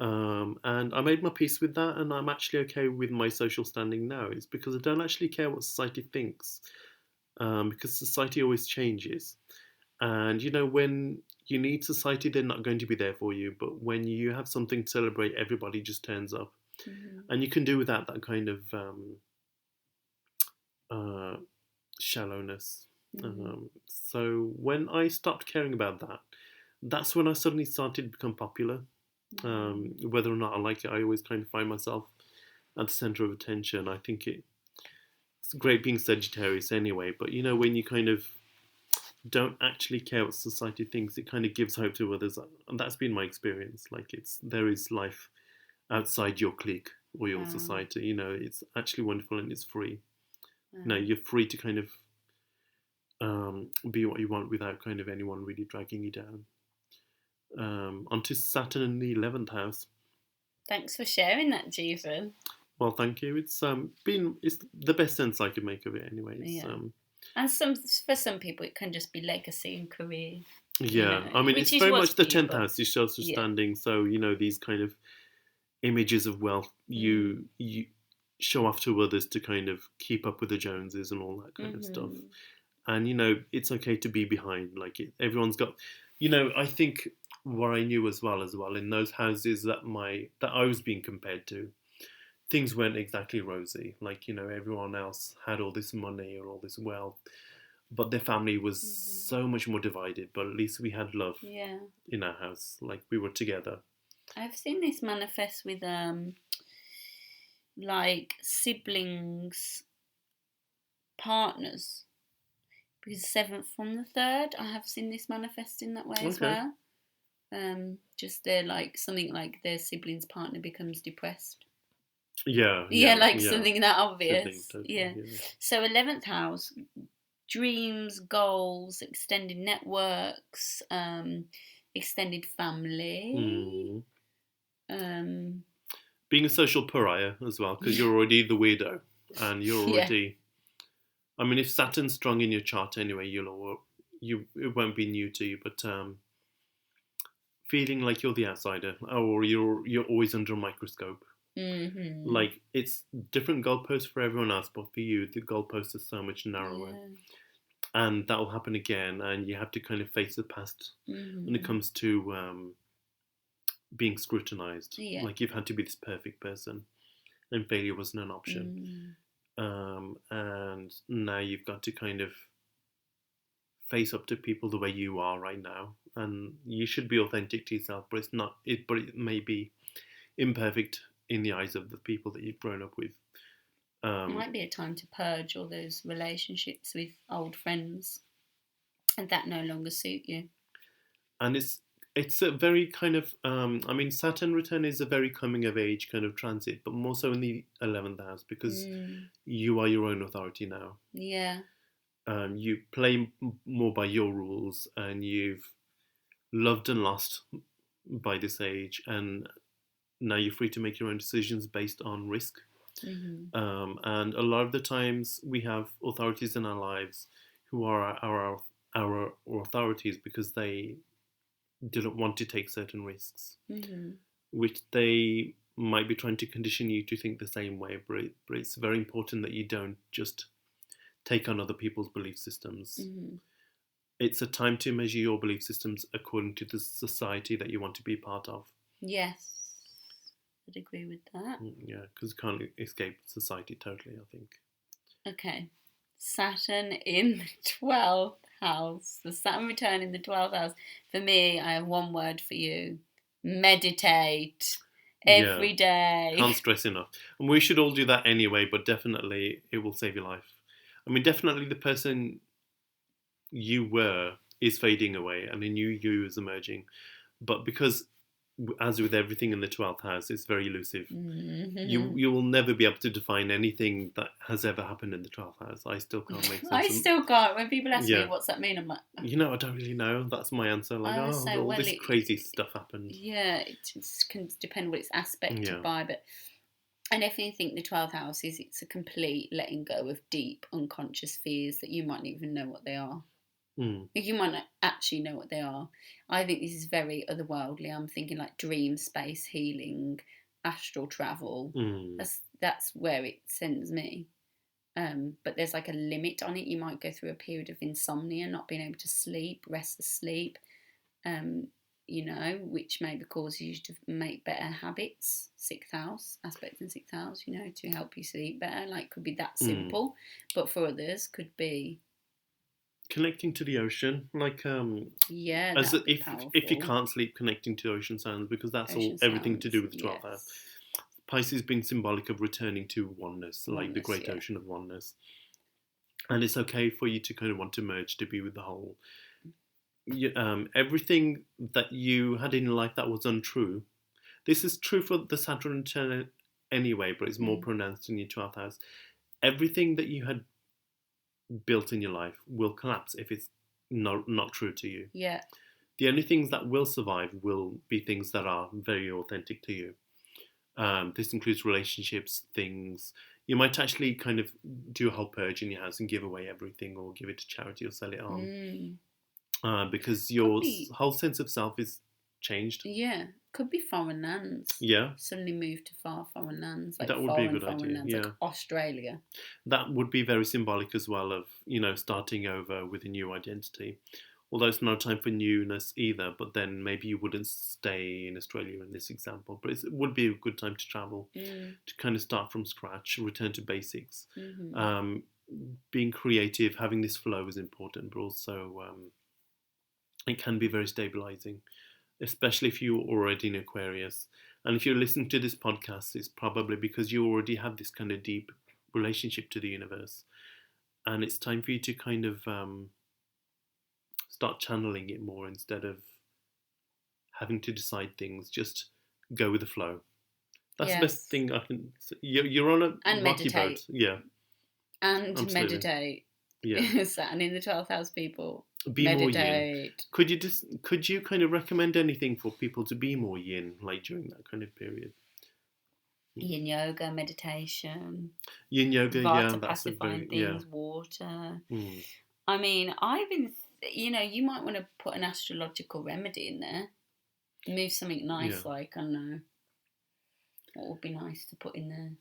And I made my peace with that, and I'm actually okay with my social standing now. It's because I don't actually care what society thinks, because society always changes. And when you need society, they're not going to be there for you. But when you have something to celebrate, everybody just turns up. Mm-hmm. And you can do without that kind of shallowness. Mm-hmm. So when I stopped caring about that, that's when I suddenly started to become popular. Whether or not I like it, I always kind of find myself at the center of attention. I think it's great being Sagittarius anyway, but when you kind of don't actually care what society thinks, it kind of gives hope to others, and that's been my experience. Like, there is life outside your clique or your society. It's actually wonderful, and it's free. You're free to kind of be what you want without kind of anyone really dragging you down. Onto Saturn in the 11th house. Thanks for sharing that, Jeevan. Well, thank you. It's the best sense I could make of it anyway. And for some people it can just be legacy and career. Yeah, I mean, it's very much the 10th house, the social standing. So these kind of images of wealth you show off to others to kind of keep up with the Joneses and all that kind of stuff. And it's okay to be behind. Like, everyone's got. I think what I knew as well in those houses that I was being compared to, things weren't exactly rosy. Like, everyone else had all this money or all this wealth, but their family was so much more divided. But at least we had love in our house. Like, we were together. I've seen this manifest with like siblings, partners. Because 7th from the 3rd, I have seen this manifest in that way as well. Just something like their sibling's partner becomes depressed. Yeah, something that obvious. Totally. So 11th house, dreams, goals, extended networks, extended family. Being a social pariah as well, because you're already the weirdo, and you're already. I mean, if Saturn's strong in your chart anyway, it won't be new to you, but feeling like you're the outsider, or you're always under a microscope. Like, it's different goalposts for everyone else, but for you, the goalposts are so much narrower. And that will happen again, and you have to kind of face the past when it comes to being scrutinized. Like, you've had to be this perfect person, and failure wasn't an option. And now you've got to kind of face up to people the way you are right now, and you should be authentic to yourself, but it's not. But it may be imperfect in the eyes of the people that you've grown up with. It might be a time to purge all those relationships with old friends, and that no longer suit you. And it's a very kind of, I mean, Saturn return is a very coming of age kind of transit, but more so in the 11th house, because you are your own authority now. Yeah. You play more by your rules, and you've loved and lost by this age, and now you're free to make your own decisions based on risk. And a lot of the times we have authorities in our lives who are our authorities because they don't want to take certain risks, Mm-hmm. which they might be trying to condition you to think the same way. But it's very important that you don't just take on other people's belief systems. Mm-hmm. It's a time to measure your belief systems according to the society that you want to be part of. Yes, I'd agree with that. Yeah, because you can't escape society totally, I think. Okay, Saturn in the 12th house. The Saturn return in the 12th house. For me, I have one word for you. Meditate. Every day. Can't stress enough. And we should all do that anyway, but definitely it will save your life. I mean, definitely the person you were is fading away and a new you is emerging. But because, as with everything in the 12th house, it's very elusive. Mm-hmm. You will never be able to define anything that has ever happened in the 12th house. I still can't make sense. I still can't. When people ask me, what's that mean? I'm like... I don't really know. That's my answer. Like, all this crazy stuff happened. Yeah, it can depend what it's aspected by, but I definitely think the 12th house it's a complete letting go of deep unconscious fears that you might not even know what they are. You might not actually know what they are. I think this is very otherworldly. I'm thinking like dream space healing, astral travel. That's where it sends me. But there's like a limit on it. You might go through a period of insomnia, not being able to sleep, restless sleep, which maybe causes you to make better habits. Sixth house, aspects in sixth house, to help you sleep better. Like, could be that simple. But for others, could be connecting to the ocean, like as if you can't sleep, connecting to ocean sounds, because that's everything to do with the 12th house. Pisces being symbolic of returning to oneness, like the great ocean of oneness. And it's okay for you to kind of want to merge, to be with the whole. Everything that you had in life that was untrue. This is true for the Saturn return anyway, but it's more pronounced in your 12th house. Everything that you had built in your life will collapse if it's not true to you. Yeah. The only things that will survive will be things that are very authentic to you. This includes relationships, things. You might actually kind of do a whole purge in your house and give away everything, or give it to charity, or sell it on. Because your whole sense of self is changed. Yeah. Could be foreign lands. Yeah. Suddenly move to far foreign lands. Like that would be a good idea. Lands, like Australia. That would be very symbolic as well of, starting over with a new identity. Although it's not a time for newness either, but then maybe you wouldn't stay in Australia in this example. But it would be a good time to travel, to kind of start from scratch, return to basics. Being creative, having this flow is important, but also it can be very stabilizing, especially if you're already in Aquarius. And if you're listening to this podcast, it's probably because you already have this kind of deep relationship to the universe. And it's time for you to kind of start channeling it more instead of having to decide things. Just go with the flow. That's the best thing I can... You're on a rocky boat. Yeah. And absolutely. Meditate. Yeah. Saturn in the 12th house, people. Be meditate. More yin. Could you kind of recommend anything for people to be more yin, like during that kind of period? Yin yoga, meditation. Yin yoga, Vata, pacifying things, water. I mean, I've been... you might want to put an astrological remedy in there. Move something nice, like, I don't know. What would be nice to put in there?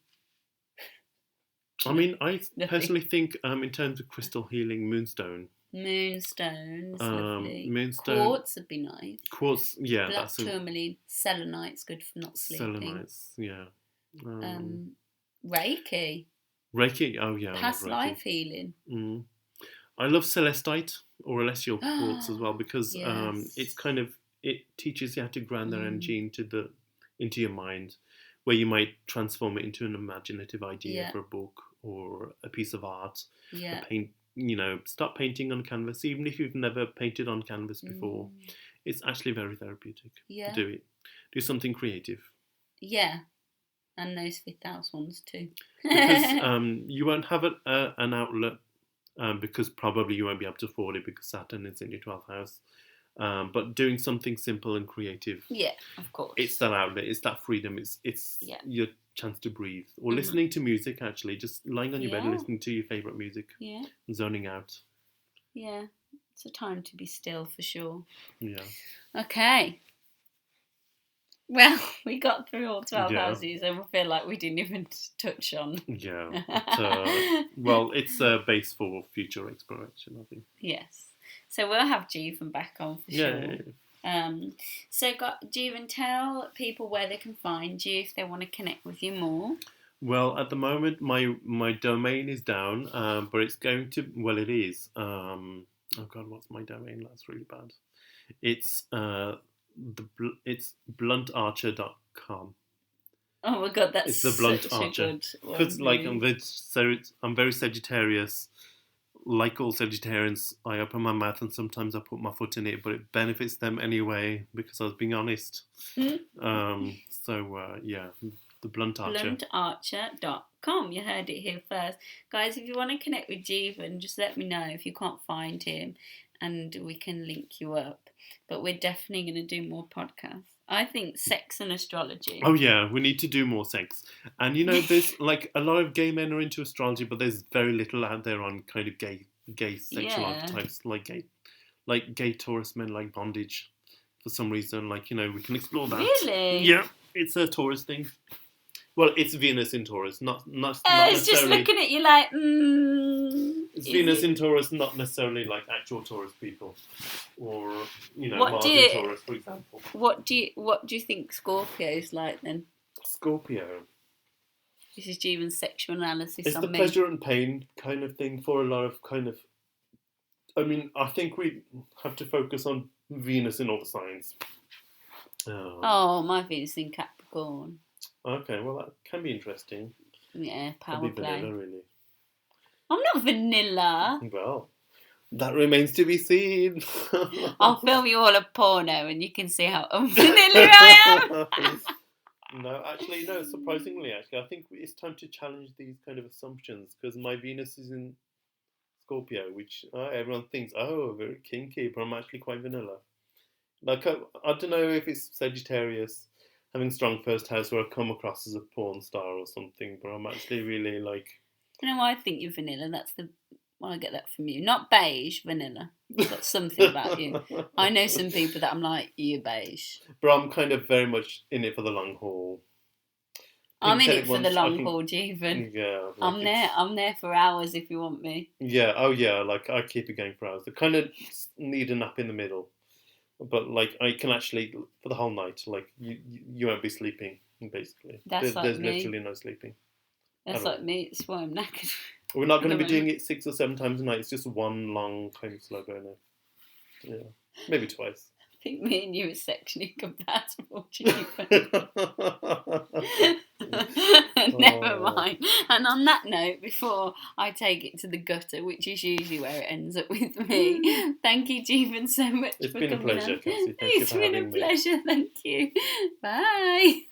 I mean, I personally think, in terms of crystal healing, moonstone. Moonstone's lovely. Moonstone. Quartz would be nice. Quartz, yeah. Black tourmaline. Selenite's good for not sleeping. Selenites, yeah. Reiki. Reiki, oh yeah. Past life healing. I love celestite or celestial quartz as well, because it's kind of, it teaches you how to ground their energy into your mind, where you might transform it into an imaginative idea for a book or a piece of art. Yeah. Start painting on canvas, even if you've never painted on canvas before. It's actually very therapeutic to do it. Do something creative. Yeah. And those fifth house ones too. Because you won't have an outlet, because probably you won't be able to afford it because Saturn is in your 12th house. But doing something simple and creative. Yeah, of course. It's that outlet, it's that freedom, it's your chance to breathe. Or listening to music, actually, just lying on your bed and listening to your favourite music. Yeah. Zoning out. Yeah. It's a time to be still for sure. Yeah. Okay. Well, we got through all 12 houses and we feel like we didn't even touch on. Yeah. But, well, it's a base for future exploration, I think. Yes. So we'll have Jeevan back on for sure. Yeah. So, Jeevan, tell people where they can find you if they want to connect with you more. Well, at the moment, my domain is down, but it's going to. Well, it is. Oh God, what's my domain? That's really bad. It's it's bluntarcher.com. Oh my God, that's it's the blunt such archer. A good one. Because like I'm very Sagittarius. Like all Sagittarians, I open my mouth and sometimes I put my foot in it, but it benefits them anyway because I was being honest. Yeah, the blunt archer. Bluntarcher.com. You heard it here first, guys. If you want to connect with Jeevan, just let me know if you can't find him, and we can link you up. But we're definitely going to do more podcasts. I think sex and astrology. Oh yeah, we need to do more sex. And there's like a lot of gay men are into astrology, but there's very little out there on kind of gay sexual archetypes, like gay Taurus men like bondage. For some reason, we can explore that. Really? Yeah, it's a Taurus thing. Well, it's Venus in Taurus, not it's just looking at you like, It's Venus in Taurus, not necessarily like actual Taurus people, or Mars in Taurus, for example. What do you think Scorpio's like then? Scorpio. This is Jeevan's sexual analysis. It's the pleasure and pain kind of thing for a lot of kind of. I mean, I think we have to focus on Venus in all the signs. My Venus in Capricorn. Okay, well that can be interesting. Yeah, power play. Vanilla, really. I'm not vanilla. Well, that remains to be seen. I'll film you all a porno and you can see how unvanilla I am. No, surprisingly, I think it's time to challenge these kind of assumptions because my Venus is in Scorpio, which everyone thinks, very kinky, but I'm actually quite vanilla. Like, I don't know if it's Sagittarius having strong first house where I come across as a porn star or something, but I'm actually really like... You know why I think you're vanilla? I get that from you. Not beige, vanilla. That's something about you. I know some people that I'm like, you're beige. But I'm kind of very much in it for the long haul. I'm in it for the long haul, Jeevan. Yeah. I'm there for hours if you want me. Yeah, like I keep it going for hours. I kind of need a nap in the middle. But like I can actually, for the whole night, like you won't be sleeping, basically. There's literally no sleeping. That's like me, it's why I'm knackered. We're not going to be doing it 6 or 7 times a night. It's just one long kind of slow burner. Yeah, maybe twice. I think me and you are sexually compatible, Jeevan. Never mind. And on that note, before I take it to the gutter, which is usually where it ends up with me, thank you, Jeevan, so much for coming on. It's been a pleasure, Cassie. It's been a pleasure, thank you. Bye.